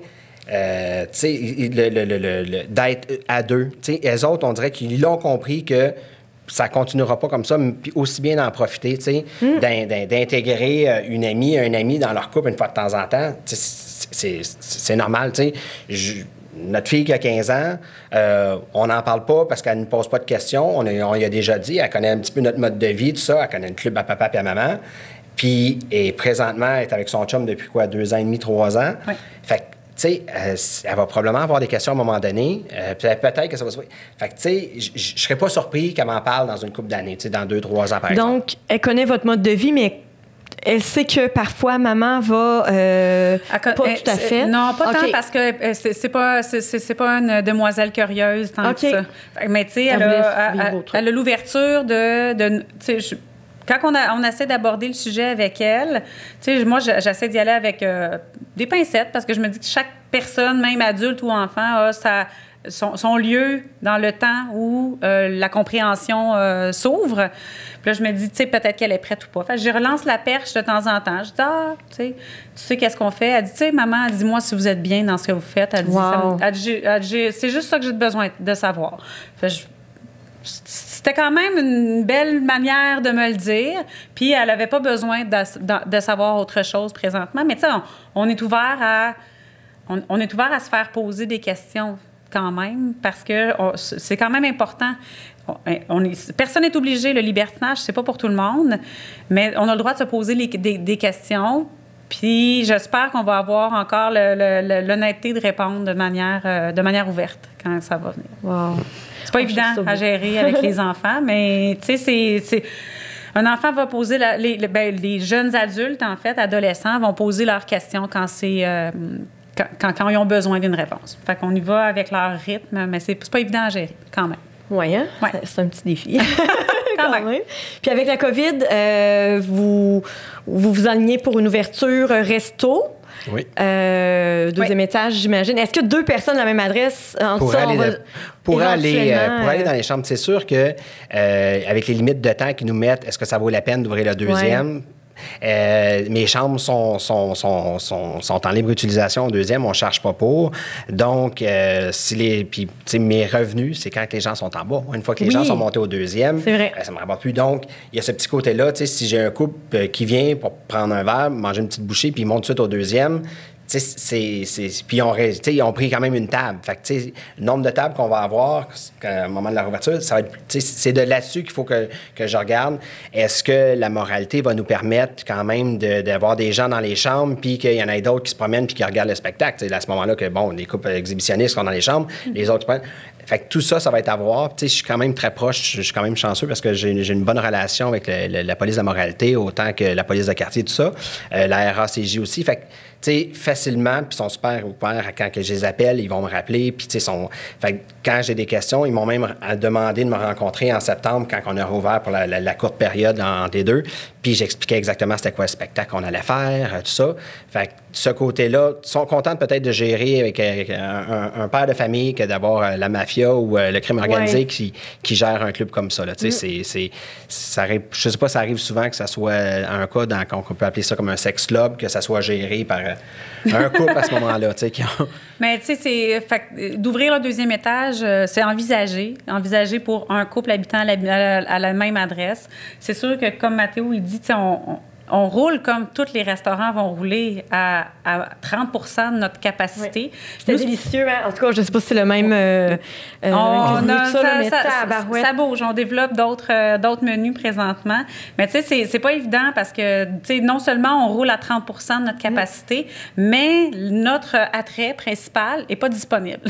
d'être à deux. Eux autres, on dirait qu'ils l'ont compris que ça continuera pas comme ça, puis aussi bien d'en profiter, d'intégrer une amie, un ami dans leur couple une fois de temps en temps. C'est normal, notre fille qui a 15 ans, on n'en parle pas parce qu'elle ne pose pas de questions. On y a déjà dit, elle connaît un petit peu notre mode de vie, tout ça. Elle connaît le club à papa et à maman. Puis, et présentement, elle est avec son chum depuis 2 ans et demi, 3 ans. Oui. Fait que, tu sais, elle va probablement avoir des questions à un moment donné. Peut-être que ça va se... Fait que, tu sais, je serais pas surpris qu'elle m'en parle dans une couple d'années, tu sais, dans 2-3 ans, par exemple. Donc, elle connaît votre mode de vie, mais elle sait que parfois, maman va pas tout à fait. Non, pas tant, parce que c'est pas une demoiselle curieuse tant que ça. Mais, tu sais, elle a l'ouverture de tu sais, quand on essaie d'aborder le sujet avec elle, tu sais, moi, j'essaie d'y aller avec des pincettes parce que je me dis que chaque personne, même adulte ou enfant, a son lieu dans le temps où la compréhension s'ouvre. Puis là, je me dis, tu sais, peut-être qu'elle est prête ou pas. Fait que je relance la perche de temps en temps. Je dis, tu sais qu'est-ce qu'on fait? Elle dit, tu sais, maman, dis-moi si vous êtes bien dans ce que vous faites. Elle dit, c'est juste ça que j'ai besoin de savoir. Fait que c'était quand même une belle manière de me le dire. Puis elle n'avait pas besoin de savoir autre chose présentement. Mais tu sais, on est ouvert à se faire poser des questions quand même, parce que c'est quand même important. Personne n'est obligé. Le libertinage, c'est pas pour tout le monde, mais on a le droit de se poser des questions. Puis j'espère qu'on va avoir encore l'honnêteté de répondre de manière ouverte quand ça va venir. Wow. C'est pas évident à gérer avec les enfants, mais tu sais, c'est un enfant va poser les jeunes adultes, en fait, adolescents, vont poser leurs questions quand c'est quand ils ont besoin d'une réponse. Fait qu'on y va avec leur rythme, mais c'est pas évident à gérer quand même. Oui, hein? Ouais. C'est un petit défi. Quand même. Puis avec la COVID, vous alignez pour une ouverture resto. Oui. Deuxième étage, j'imagine. Est-ce que 2 personnes à la même adresse, pour aller dans les chambres, c'est sûr que avec les limites de temps qu'ils nous mettent, est-ce que ça vaut la peine d'ouvrir le deuxième? Ouais. Mes chambres sont en libre utilisation au deuxième, on ne charge pas pour. Donc, mes revenus, c'est quand les gens sont en bas. Une fois que les gens sont montés au deuxième, ça ne me rapporte plus. Donc, il y a ce petit côté-là. Si j'ai un couple qui vient pour prendre un verre, manger une petite bouchée, puis il monte tout de suite au deuxième, puis ils ont pris quand même une table. Fait que, le nombre de tables qu'on va avoir au moment de la réouverture, ça va être, c'est de là-dessus qu'il faut que je regarde. Est-ce que la moralité va nous permettre quand même d'avoir des gens dans les chambres, puis qu'il y en a d'autres qui se promènent puis qui regardent le spectacle? C'est à ce moment-là que, les couples exhibitionnistes sont dans les chambres, les autres qui prennent. Fait que tout ça, ça va être à voir. Je suis quand même très proche, je suis quand même chanceux parce que j'ai une bonne relation avec la police de la moralité, autant que la police de quartier, tout ça. La RACJ aussi. Fait que, facilement, puis ils sont super ouverts quand que je les appelle, ils vont me rappeler, puis fait que quand j'ai des questions, ils m'ont même demandé de me rencontrer en septembre quand on a rouvert pour la courte période entre les deux, puis j'expliquais exactement c'était quoi le spectacle qu'on allait faire, tout ça. Fait que ce côté-là, ils sont contents peut-être de gérer avec un père de famille que d'avoir la mafia ou le crime organisé qui gère un club comme ça. Là. Ça arrive, je sais pas, ça arrive souvent que ça soit un cas qu'on peut appeler ça comme un sex club, que ça soit géré par un couple à ce moment-là. Mais tu sais, d'ouvrir le deuxième étage, c'est envisagé pour un couple habitant à la même adresse. C'est sûr que, comme Mathéo, il dit, on roule comme tous les restaurants vont rouler à 30 de notre capacité. Oui. C'était délicieux. Hein? En tout cas, je ne sais pas si c'est le même. Ça bouge. On développe d'autres menus présentement. Mais tu sais, c'est pas évident parce que non seulement on roule à 30 de notre capacité, mais notre attrait principal n'est pas disponible.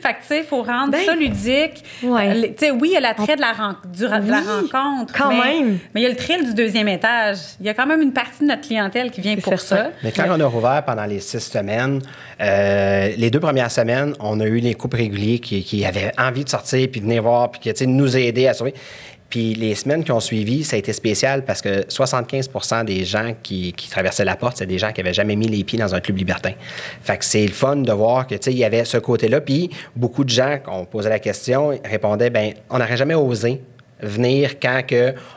Fait que tu sais, il faut rendre ça ludique. Ouais. Oui, il y a l'attrait de la rencontre. Quand même. Mais il y a le thrill du deuxième étage. Il y a quand même une partie de notre clientèle qui vient pour ça. Mais quand on a rouvert pendant les 6 semaines, les 2 premières semaines, on a eu les couples réguliers qui avaient envie de sortir puis venir voir puis qui nous aider à sauver. Puis les semaines qui ont suivi, ça a été spécial parce que 75 des gens qui traversaient la porte, c'est des gens qui n'avaient jamais mis les pieds dans un club libertin. Fait que c'est le fun de voir que, il y avait ce côté-là. Puis beaucoup de gens, quand on posait la question, répondaient, on n'aurait jamais osé venir quand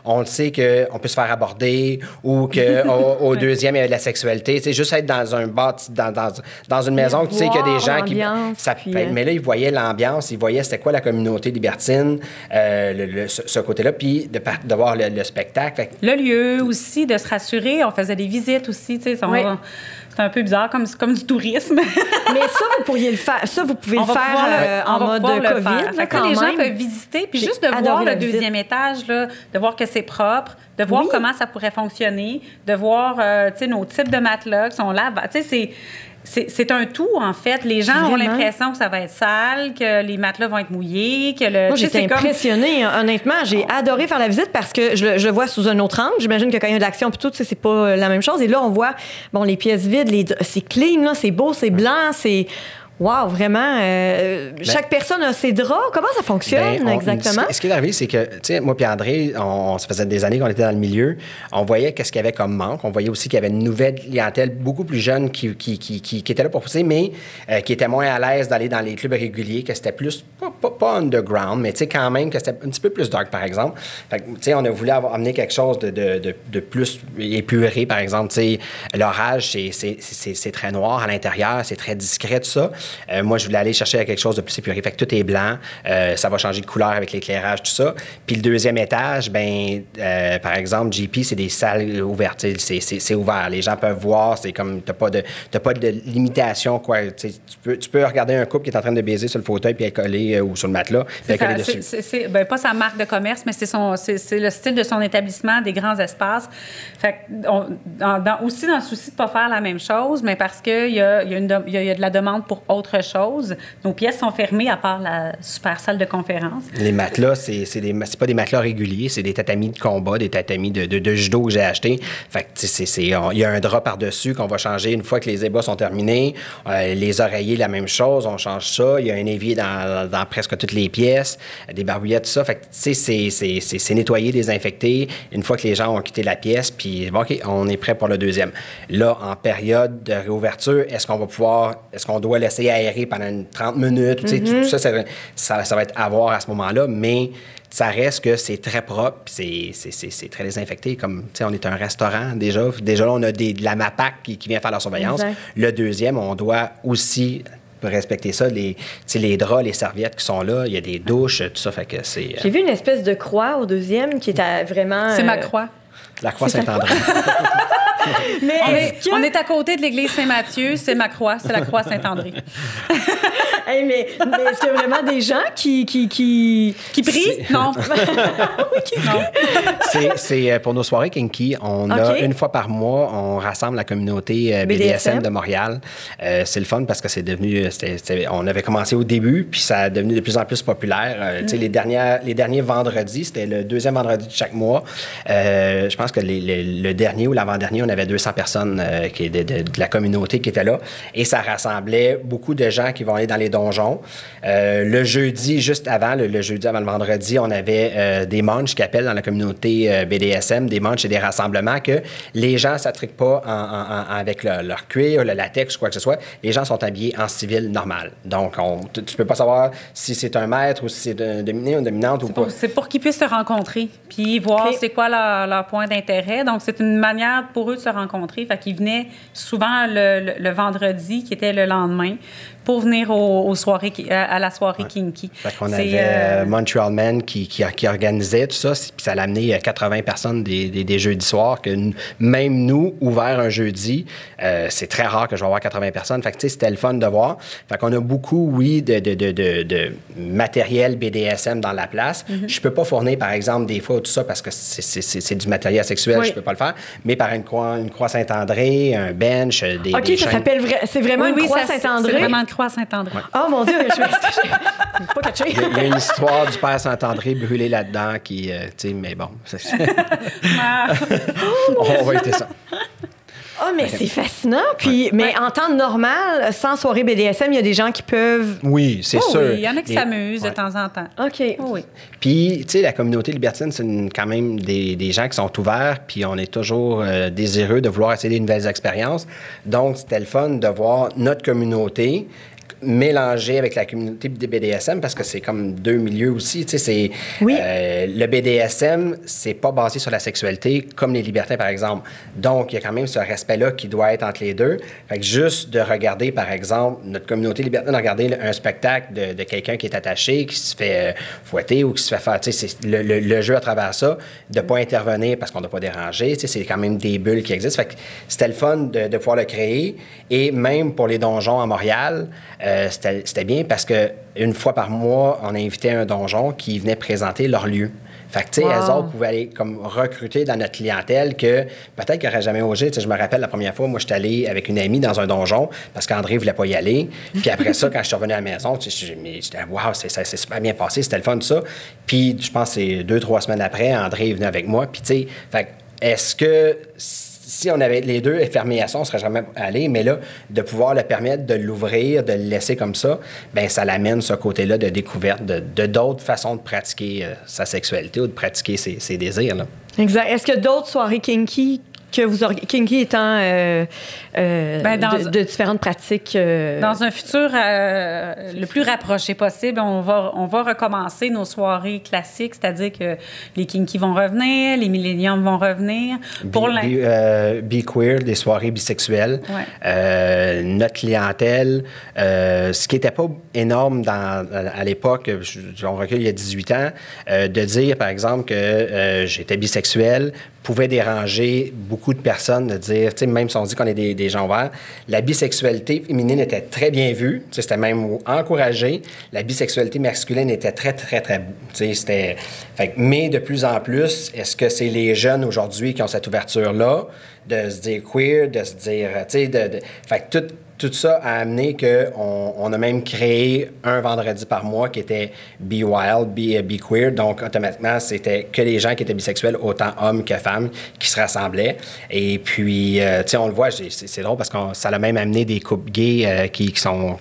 on le sait qu'on peut se faire aborder ou qu'au deuxième, il y a de la sexualité. C'est juste être dans un bar, dans une maison, tu sais qu'il y a des gens qui... mais là, ils voyaient l'ambiance, ils voyaient c'était quoi la communauté libertine, ce côté-là, puis de voir le spectacle. Le lieu aussi, de se rassurer. On faisait des visites aussi, tu sais. C'est un peu bizarre, comme du tourisme. Mais ça, vous pourriez le faire. Ça, vous pouvez le faire en mode COVID. Fait que les gens peuvent visiter, puis juste de voir le deuxième étage, là, de voir que c'est propre, de voir comment ça pourrait fonctionner, de voir nos types de matelas qui sont là. Tu sais, c'est un tout, en fait. Les gens ont l'impression que ça va être sale, que les matelas vont être mouillés, que le... Moi, j'étais impressionnée. Honnêtement, j'ai adoré faire la visite parce que je le vois sous un autre angle. J'imagine que quand il y a de l'action, tout, c'est pas la même chose. Et là, on voit, les pièces vides, c'est clean, là, c'est beau, c'est blanc, c'est... Wow, vraiment. Chaque personne a ses draps. Comment ça fonctionne exactement? Ce qui est arrivé, c'est que, tu sais, moi et André, ça faisait des années qu'on était dans le milieu. On voyait qu'est-ce qu'il y avait comme manque. On voyait aussi qu'il y avait une nouvelle clientèle beaucoup plus jeune qui était là pour pousser, mais qui était moins à l'aise d'aller dans les clubs réguliers, que c'était plus, pas underground, mais tu sais, quand même, que c'était un petit peu plus dark, par exemple. Fait que, tu sais, on a voulu amener quelque chose de plus épuré, par exemple. Tu sais, l'orage, c'est très noir à l'intérieur, c'est très discret, tout ça. Moi, je voulais aller chercher quelque chose de plus épuré. Fait que tout est blanc. Ça va changer de couleur avec l'éclairage, tout ça. Puis le deuxième étage, par exemple, GP, c'est des salles ouvertes. C'est ouvert. Les gens peuvent voir. C'est comme, t'as pas de limitation, quoi. Tu peux regarder un couple qui est en train de baiser sur le fauteuil puis coller ou sur le matelas, puis coller dessus. C'est pas sa marque de commerce, mais c'est le style de son établissement, des grands espaces. Fait que aussi dans le souci de ne pas faire la même chose, mais parce qu'il y a de la demande pour autre chose, nos pièces sont fermées à part la super salle de conférence. Les matelas, c'est pas des matelas réguliers, c'est des tatamis de combat, des tatamis de judo que j'ai achetés. Fait que il y a un drap par-dessus qu'on va changer une fois que les ébats sont terminés. Les oreillers, la même chose, on change ça. Il y a un évier dans presque toutes les pièces, des barbouillettes, tout ça. Fait que c'est nettoyé, désinfecté une fois que les gens ont quitté la pièce, puis OK, on est prêt pour le deuxième. Là, en période de réouverture, est-ce qu'on doit laisser aérer pendant 30 minutes? Tout ça, ça va être à voir à ce moment-là, mais ça reste que c'est très propre, c'est très désinfecté. Comme, on est un restaurant déjà. Déjà, là, on a de la MAPAC qui vient faire la surveillance. Exact. Le deuxième, on doit aussi respecter ça. Les draps, les serviettes qui sont là, il y a des douches, tout ça. Fait que c'est... J'ai vu une espèce de croix au deuxième qui était vraiment... C'est ma croix. La croix Saint-André. Mais on est à côté de l'église Saint-Mathieu, c'est ma croix, c'est la croix Saint-André. Hey, mais est-ce qu'il y a vraiment des gens qui prient? Non. Oui, qui prient. C'est pour nos soirées kinky, on a une fois par mois, on rassemble la communauté BDSM de Montréal. C'est le fun parce que c'est devenu, on avait commencé au début, puis ça a devenu de plus en plus populaire. Les derniers vendredis, c'était le deuxième vendredi de chaque mois. Je pense que le dernier ou l'avant-dernier, on avait 200 personnes de la communauté qui étaient là. Et ça rassemblait beaucoup de gens qui vont aller dans les donjons. Le jeudi, juste avant, le jeudi avant le vendredi, on avait des manches qui appellent dans la communauté BDSM, des manches et des rassemblements que les gens ne s'attriquent pas avec leur cuir, le latex ou quoi que ce soit. Les gens sont habillés en civil normal. Donc, tu ne peux pas savoir si c'est un maître ou si c'est un dominé ou une dominante ou pas. C'est pour qu'ils puissent se rencontrer puis voir c'est quoi leur point d'intérêt. Donc, c'est une manière pour eux de se rencontrer. Fait qu'ils venaient souvent le vendredi, qui était le lendemain, pour venir à la soirée kinky. Fait qu'on avait Montreal Men qui organisait tout ça, puis ça l'a amené 80 personnes des jeudis soirs, que même nous, ouverts un jeudi, c'est très rare que je vais avoir 80 personnes. Fait que, c'était le fun de voir. Fait qu'on a beaucoup, de matériel BDSM dans la place. Je peux pas fournir, par exemple, des fois, tout ça, parce que c'est du matériel sexuel, je peux pas le faire, mais par une croix Saint-André, un bench, des OK, ça s'appelle... C'est vraiment une croix Saint-André? C'est vraiment une croix Saint-André. Ouais. Oh mon Dieu, je me pas catché. Il y a une histoire du père Saint-André brûlé là-dedans qui, mais bon. On va éviter ça. Ah, mais c'est fascinant. Puis, mais en temps normal, sans soirée BDSM, il y a des gens qui peuvent... Oui, c'est sûr. Oui, il y en a qui s'amusent de temps en temps. OK. Oui. Puis, la communauté libertine, c'est quand même des gens qui sont ouverts, puis on est toujours désireux de vouloir essayer de nouvelles expériences. Donc, c'était le fun de voir notre communauté mélangé avec la communauté des BDSM parce que c'est comme deux milieux aussi. Le BDSM, c'est pas basé sur la sexualité comme les libertins, par exemple. Donc, il y a quand même ce respect-là qui doit être entre les deux. Fait que juste de regarder, par exemple, notre communauté libertine, de regarder un spectacle de quelqu'un qui est attaché, qui se fait fouetter ou qui se fait faire... C'est le jeu à travers ça, de pas intervenir parce qu'on ne doit pas déranger. C'est quand même des bulles qui existent. Fait que c'était le fun de pouvoir le créer. Et même pour les donjons à Montréal, c'était bien parce que une fois par mois, on invitait un donjon qui venait présenter leur lieu. Fait que, elles autres pouvaient aller comme recruter dans notre clientèle que peut-être qu'ils n'auraient jamais osé. Je me rappelle la première fois, moi, j'étais allé avec une amie dans un donjon parce qu'André ne voulait pas y aller. Puis après ça, quand je suis revenu à la maison, j'étais wow, ça s'est super bien passé, c'était le fun, tout ça. Puis je pense que c'est 2-3 semaines après, André est venu avec moi. Puis, fait est-ce que si on avait les deux fermés à ça, on ne serait jamais allé, mais là, de pouvoir le permettre de l'ouvrir, de le laisser comme ça, bien, ça l'amène ce côté-là de découverte de d'autres façons de pratiquer sa sexualité ou de pratiquer ses désirs. Là. Exact. Est-ce que d'autres soirées kinky que vous kinky étant de différentes pratiques. Dans un futur le plus rapproché possible, on va recommencer nos soirées classiques, c'est-à-dire que les kinky vont revenir, les milléniums vont revenir. Be queer, des soirées bisexuelles. Ouais. Notre clientèle, ce qui n'était pas énorme à l'époque, on recule il y a 18 ans, de dire, par exemple, que j'étais bisexuel, pouvait déranger beaucoup de personnes de dire, tu sais, même si on dit qu'on est des gens ouverts, la bisexualité féminine était très bien vue, tu sais, c'était même encouragé. La bisexualité masculine était très, très, très, tu sais, c'était... mais de plus en plus, est-ce que c'est les jeunes aujourd'hui qui ont cette ouverture-là de se dire queer, de se dire, tu sais, fait que tout ça a amené qu'on a même créé un vendredi par mois qui était Be Wild, Be Queer. Donc, automatiquement, c'était que les gens qui étaient bisexuels, autant hommes que femmes, qui se rassemblaient. Et puis, tu sais, on le voit, c'est drôle parce que ça a même amené des couples gays qui sont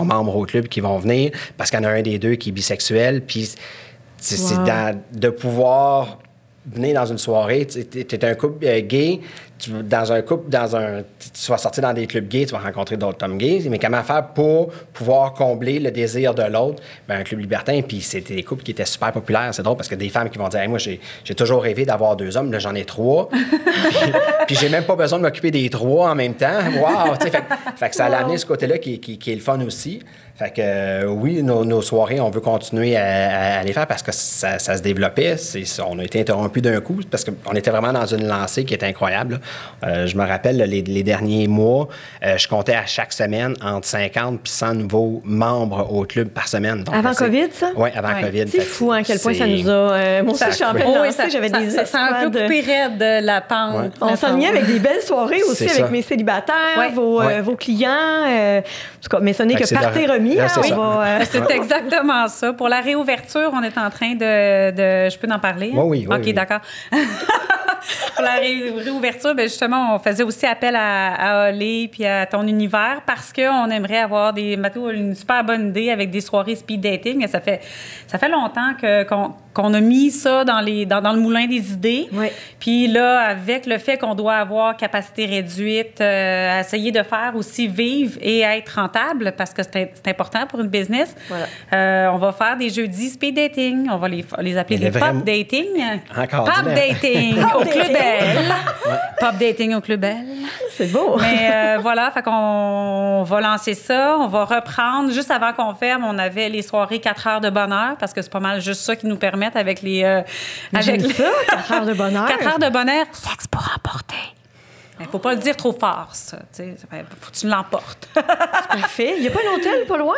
membres au club qui vont venir parce qu'il y en a un des deux qui est bisexuel. Puis, c'est de pouvoir venir dans une soirée, tu es un couple gay, tu vas sortir dans des clubs gays, tu vas rencontrer d'autres hommes gays, mais comment faire pour pouvoir combler le désir de l'autre? Ben, un club libertin, puis c'était des couples qui étaient super populaires. C'est drôle parce que des femmes qui vont dire hey, moi, j'ai toujours rêvé d'avoir 2 hommes, là, j'en ai 3. puis j'ai même pas besoin de m'occuper des 3 en même temps. Wow! Fait que ça a amené ce côté-là qui est le fun aussi. Fait que oui, nos soirées, on veut continuer à les faire parce que ça se développait. On a été interrompu d'un coup parce qu'on était vraiment dans une lancée qui était incroyable. Je me rappelle, les derniers mois, je comptais à chaque semaine entre 50 et 100 nouveaux membres au club par semaine. Donc, avant COVID, ça? Oui, avant COVID. C'est fou à quel point ça nous a... moi aussi, je suis en pleine lancée, j'avais des escouades. Ça a un peu coupé raide de la pente. Ouais. On s'enlignait avec des belles soirées aussi avec mes célibataires, vos clients. En tout cas, mais ce n'est que party remis. C'est exactement ça. Pour la réouverture, on est en train de je peux en parler? Hein? Oui. OK, d'accord. Pour la réouverture, bien justement, on faisait aussi appel à Olé puis à ton univers parce qu'on aimerait avoir une super bonne idée avec des soirées speed dating. Ça fait longtemps qu'on a mis ça dans le moulin des idées. Oui. Puis là, avec le fait qu'on doit avoir capacité réduite, essayer de faire aussi vivre et être rentable parce que c'est important pour une business. Voilà. On va faire des jeudis speed dating. On va les appeler des pop dating. Encore pop dating au Club Belle. Pop dating au Club Belle. C'est beau. Mais voilà, fait qu'on va lancer ça. On va reprendre. Juste avant qu'on ferme, on avait les soirées 4 heures de bonheur parce que c'est pas mal juste ça qui nous permettent avec les... J'aime ça, 4 heures de bonheur. 4 heures de bonheur, sexe pour emporter. Il ne faut pas le dire trop fort, ça. Il faut que tu l'emportes. Parfait. Il n'y a pas un hôtel pas loin?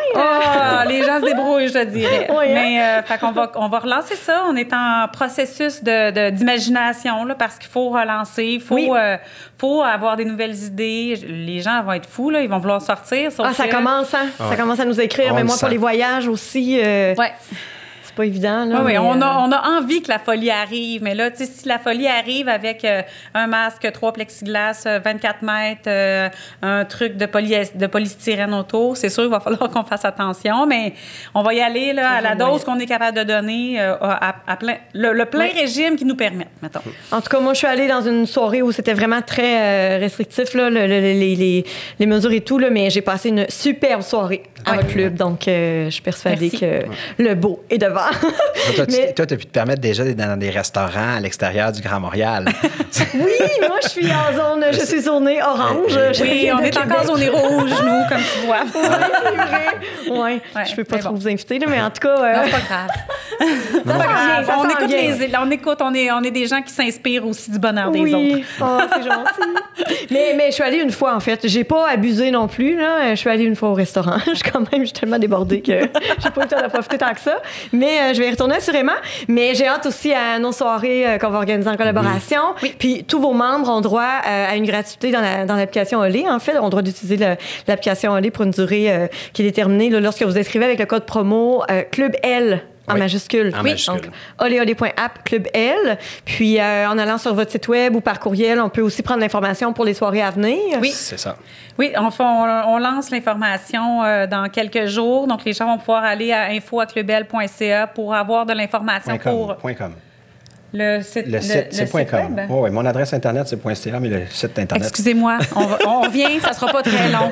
Les gens se débrouillent, je te dirais. Oui, mais fait qu'on on va relancer ça. On est en processus d'imagination là, parce qu'il faut relancer. Il faut avoir des nouvelles idées. Les gens vont être fous. Là, ils vont vouloir sortir. Ça commence, hein? Ça commence à nous écrire. Mais moi, pour les voyages aussi... pas évident. Là, oui, on a envie que la folie arrive, mais là, tu sais, si la folie arrive avec un masque, 3 plexiglas, 24 mètres, un truc de polystyrène autour, c'est sûr qu'il va falloir qu'on fasse attention, mais on va y aller là, à la dose qu'on est capable de donner, à plein, le plein régime qui nous permet, mettons. En tout cas, moi, je suis allée dans une soirée où c'était vraiment très restrictif, là, les mesures et tout, là, mais j'ai passé une superbe soirée à votre club, donc je suis persuadée que le beau est devant. Toi, tu as pu te permettre déjà d'être dans des restaurants à l'extérieur du Grand Montréal. Oui, moi, je suis en zone, je suis zonée orange. Oui, on est encore zonée rouge, nous, comme tu vois. Oui, c'est vrai. Ouais, je peux pas trop vous inviter, là, mais en tout cas... Non, c'est pas grave. C'est pas grave. On est des gens qui s'inspirent aussi du bonheur des autres. Oh, c'est gentil. mais je suis allée une fois, en fait. J'ai pas abusé non plus, là. Je suis allée une fois au restaurant. Je suis tellement débordée que j'ai pas eu le temps de profiter tant que ça. Mais je vais y retourner assurément. Mais j'ai hâte aussi à nos soirées qu'on va organiser en collaboration. Oui. Puis tous vos membres ont droit à une gratuité dans l'application Olé. En fait, ont droit d'utiliser l'application Olé pour une durée qui est déterminée là, lorsque vous inscrivez avec le code promo Club L. En majuscule. En majuscule. Donc, oleole.app, Club L. Puis, en allant sur votre site web ou par courriel, on peut aussi prendre l'information pour les soirées à venir. Oui, c'est ça. Oui, on lance l'information dans quelques jours. Donc, les gens vont pouvoir aller à info@clubl.ca pour avoir de l'information. .com. Le site, Le site, c'est site .com. web? Oui, mon adresse Internet, c'est .ca, mais le site Internet... Excusez-moi, on revient, ça sera pas très long.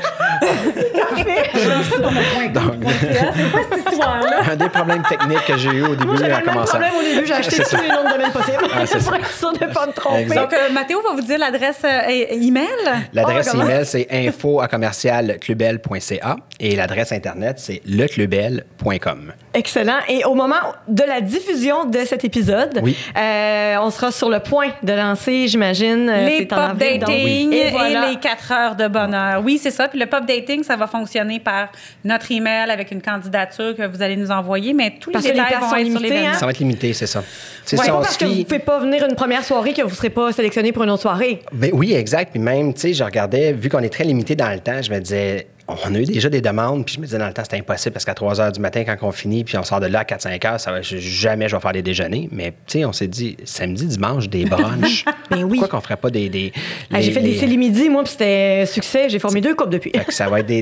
Donc, C'est quoi cette histoire-là? un des problèmes techniques que j'ai eu au début Moi, j'avais en le même commençant. problème au début. J'ai acheté tous les noms de domaine possibles. c'est ça. Pour être sûr de ne pas me tromper. Exact. Donc, Mathéo va vous dire l'adresse email. L'adresse comment? email, c'est info@clubel.ca et l'adresse Internet, c'est leclubel.com. Excellent. Et au moment de la diffusion de cet épisode, Oui. on sera sur le point de lancer, j'imagine, Les c'est en pop avril, donc- dating Et et voilà. les 4 heures de bonheur. Oui, c'est ça. Puis le pop dating, ça va fonctionner par notre email avec une candidature que vous allez nous envoyer, mais tous les Parce que les détails places vont sont être sur limitées, l'événement. hein? Ça va être limité, c'est ça. C'est Ouais, ça, pas on parce se que vous ne fie- pouvez pas venir une première soirée que vous ne serez pas sélectionné pour une autre soirée. Ben oui, exact. Puis même, tu sais, je regardais, vu qu'on est très limité dans le temps, je me disais, on a eu déjà des demandes, puis je me disais dans le temps, c'était impossible parce qu'à 3 h du matin, quand on finit, puis on sort de là à 4-5 heures, jamais je vais faire des déjeuners. Mais, tu sais, on s'est dit, samedi, dimanche, des brunchs. Ben oui. Pourquoi qu'on ferait pas des J'ai fait des CELI midi, moi, puis c'était succès. J'ai formé 2 couples depuis. Fait que ça va être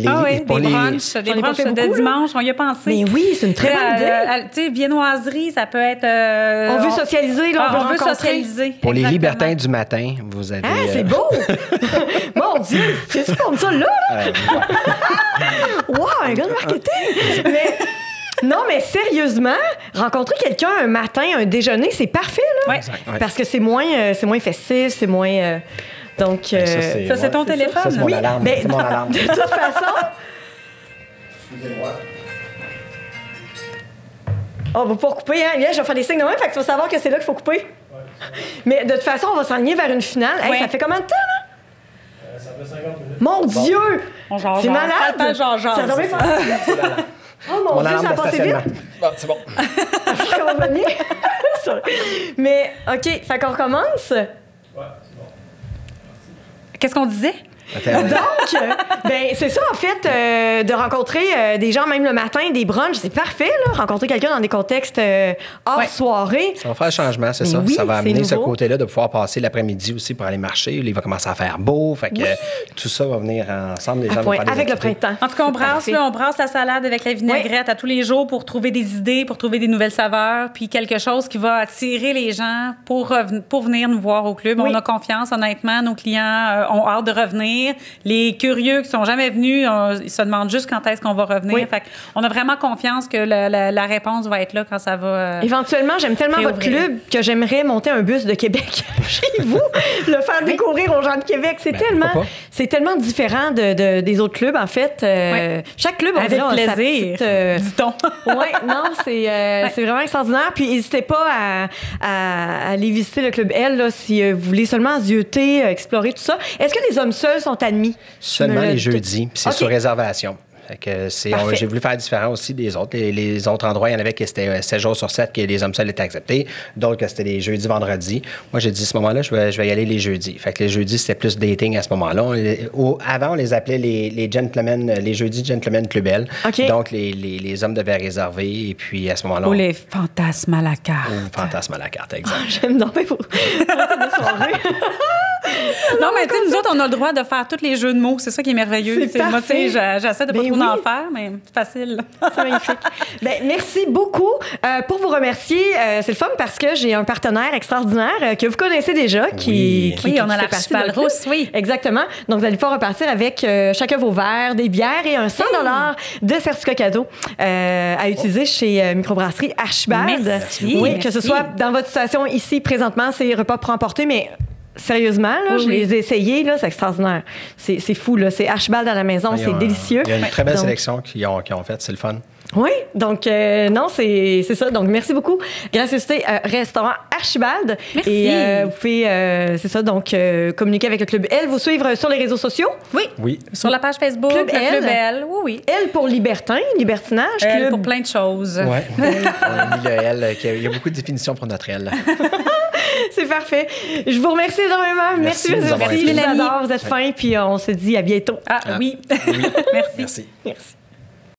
Ah oui, pour des les- brunchs, des J'en ai pas brunchs fait de beaucoup, là. dimanche, on y a pensé. Mais oui, c'est une très bonne idée. Tu sais, viennoiserie, ça peut être... On veut socialiser, là, on veut rencontrer. socialiser. Pour les Exactement. libertins du matin, vous avez... Ah, c'est beau! Mon Dieu! C'est-tu comme ça, là? Wow, un gars de marketing! Mais, non, mais sérieusement, rencontrer quelqu'un un matin, un déjeuner, c'est parfait, là. Ouais. Exact, ouais. Parce que c'est moins festif, c'est moins... donc... Ça, c'est ton téléphone? Ça, c'est mon oui, alarme. ben, C'est mon alarme. de toute façon... Excusez-moi. On va pas couper, hein? Là, je vais faire des signes de même, fait que tu vas savoir que c'est là qu'il faut couper. Mais de toute façon, on va s'enligner vers une finale. Hey, Ouais. ça fait combien de temps, là? Ça fait 50 minutes. Mon Dieu! On jase, C'est malade! Attends, genre. Ça devrait pas... Oh mon Mon Dieu, alarme ça a de passé vite! stationnement. Bon, c'est bon. On va venir. Sorry. Mais, OK, fait qu'on recommence. Ouais, c'est bon. Qu'est-ce qu'on disait? Donc, ben c'est ça, en fait, de rencontrer des gens même le matin, des brunchs, c'est parfait, là. Rencontrer quelqu'un dans des contextes hors Ouais. soirée. Ça va faire un changement, c'est Mais ça. oui, Ça va c'est amener ce nouveau. côté-là de pouvoir passer l'après-midi aussi pour aller marcher. Il va commencer à faire beau. Fait que tout ça va venir ensemble. Les gens À vont point, faire des avec le activités. printemps. En tout cas, on brasse, Parfait. là, on brasse la salade avec la vinaigrette à tous les jours pour trouver des idées, pour trouver des nouvelles saveurs, puis quelque chose qui va attirer les gens pour venir nous voir au club. Oui. On a confiance, honnêtement. Nos clients ont hâte de revenir. Les curieux qui sont jamais venus, ils se demandent juste quand est-ce qu'on va revenir. Oui. Fait on a vraiment confiance que la réponse va être là quand ça va... Éventuellement, j'aime tellement votre réouvrir. club que j'aimerais monter un bus de Québec chez vous, le faire découvrir aux gens de Québec. C'est Ben, pourquoi pas? c'est tellement différent des autres clubs, en fait. Ouais. Chaque club, on Avec dirait, a sa plaisir, petite, dit-on. Oui, non, c'est vraiment extraordinaire. Puis n'hésitez pas à aller visiter le Club L là, si vous voulez seulement zioter, explorer tout ça. Est-ce que les hommes seuls sont admis? Seulement Me le- les jeudis, puis c'est OK. sur réservation. Fait que Parfait. j'ai voulu faire différent aussi des autres. Les autres endroits, il y en avait qui c'était 7 jours sur 7 que les hommes seuls étaient acceptés. D'autres que c'était les jeudis, vendredis. Moi, j'ai dit à ce moment-là, je vais y aller les jeudis. Fait que les jeudis, c'était plus dating à ce moment-là. Avant, on les appelait les gentlemen, les jeudis gentlemen Club L. OK. Donc, les hommes devaient réserver. Et puis, à ce moment-là, Ou les fantasmes à la carte. on fantasme à la carte, exact. J'aime donc bien pour de soirée. Non, mais tu sais, nous autres, on a le droit de faire tous les jeux de mots. C'est ça qui est merveilleux. C'est Moi, tu sais, parfait. j'essaie de pas Ben trop oui. en faire, mais c'est facile. C'est magnifique. Ben, merci beaucoup. Pour vous remercier, c'est le fun parce que j'ai un partenaire extraordinaire que vous connaissez déjà. Qui Oui, on a fait la partie de Archipel notre club. Rousse, oui. Exactement. Donc, vous allez pouvoir repartir avec chacun vos verres, des bières et un 100 de certificat cadeau à utiliser chez Microbrasserie Archibald. Merci. Oui, Merci. que ce soit dans votre situation ici, présentement, c'est repas pour emporter, mais sérieusement, là, Oui, je oui. les ai essayés, là, c'est extraordinaire. C'est fou, là. C'est Archibald à la maison, Il y a c'est délicieux. Il y a une très belle Donc, sélection qu'ils ont faite, c'est le fun. oui, donc non, c'est ça. Donc merci beaucoup. Gracieuseté Restaurant Archibald. Merci. Et vous pouvez, c'est ça, donc communiquer avec le Club L, vous suivre sur les réseaux sociaux. Oui. Oui. Sur la page Facebook, Club le Club L. L. Oui, oui. L pour libertin, libertinage, Club. Pour plein de choses. Ouais. On a mis le L. Il y a beaucoup de définitions pour notre L. C'est parfait. Je vous remercie énormément. Merci Merci, de nous avoir merci. Je invités. vous adore, vous êtes fins, puis on se dit à bientôt. Ah, oui. Oui. Merci. Merci. Merci.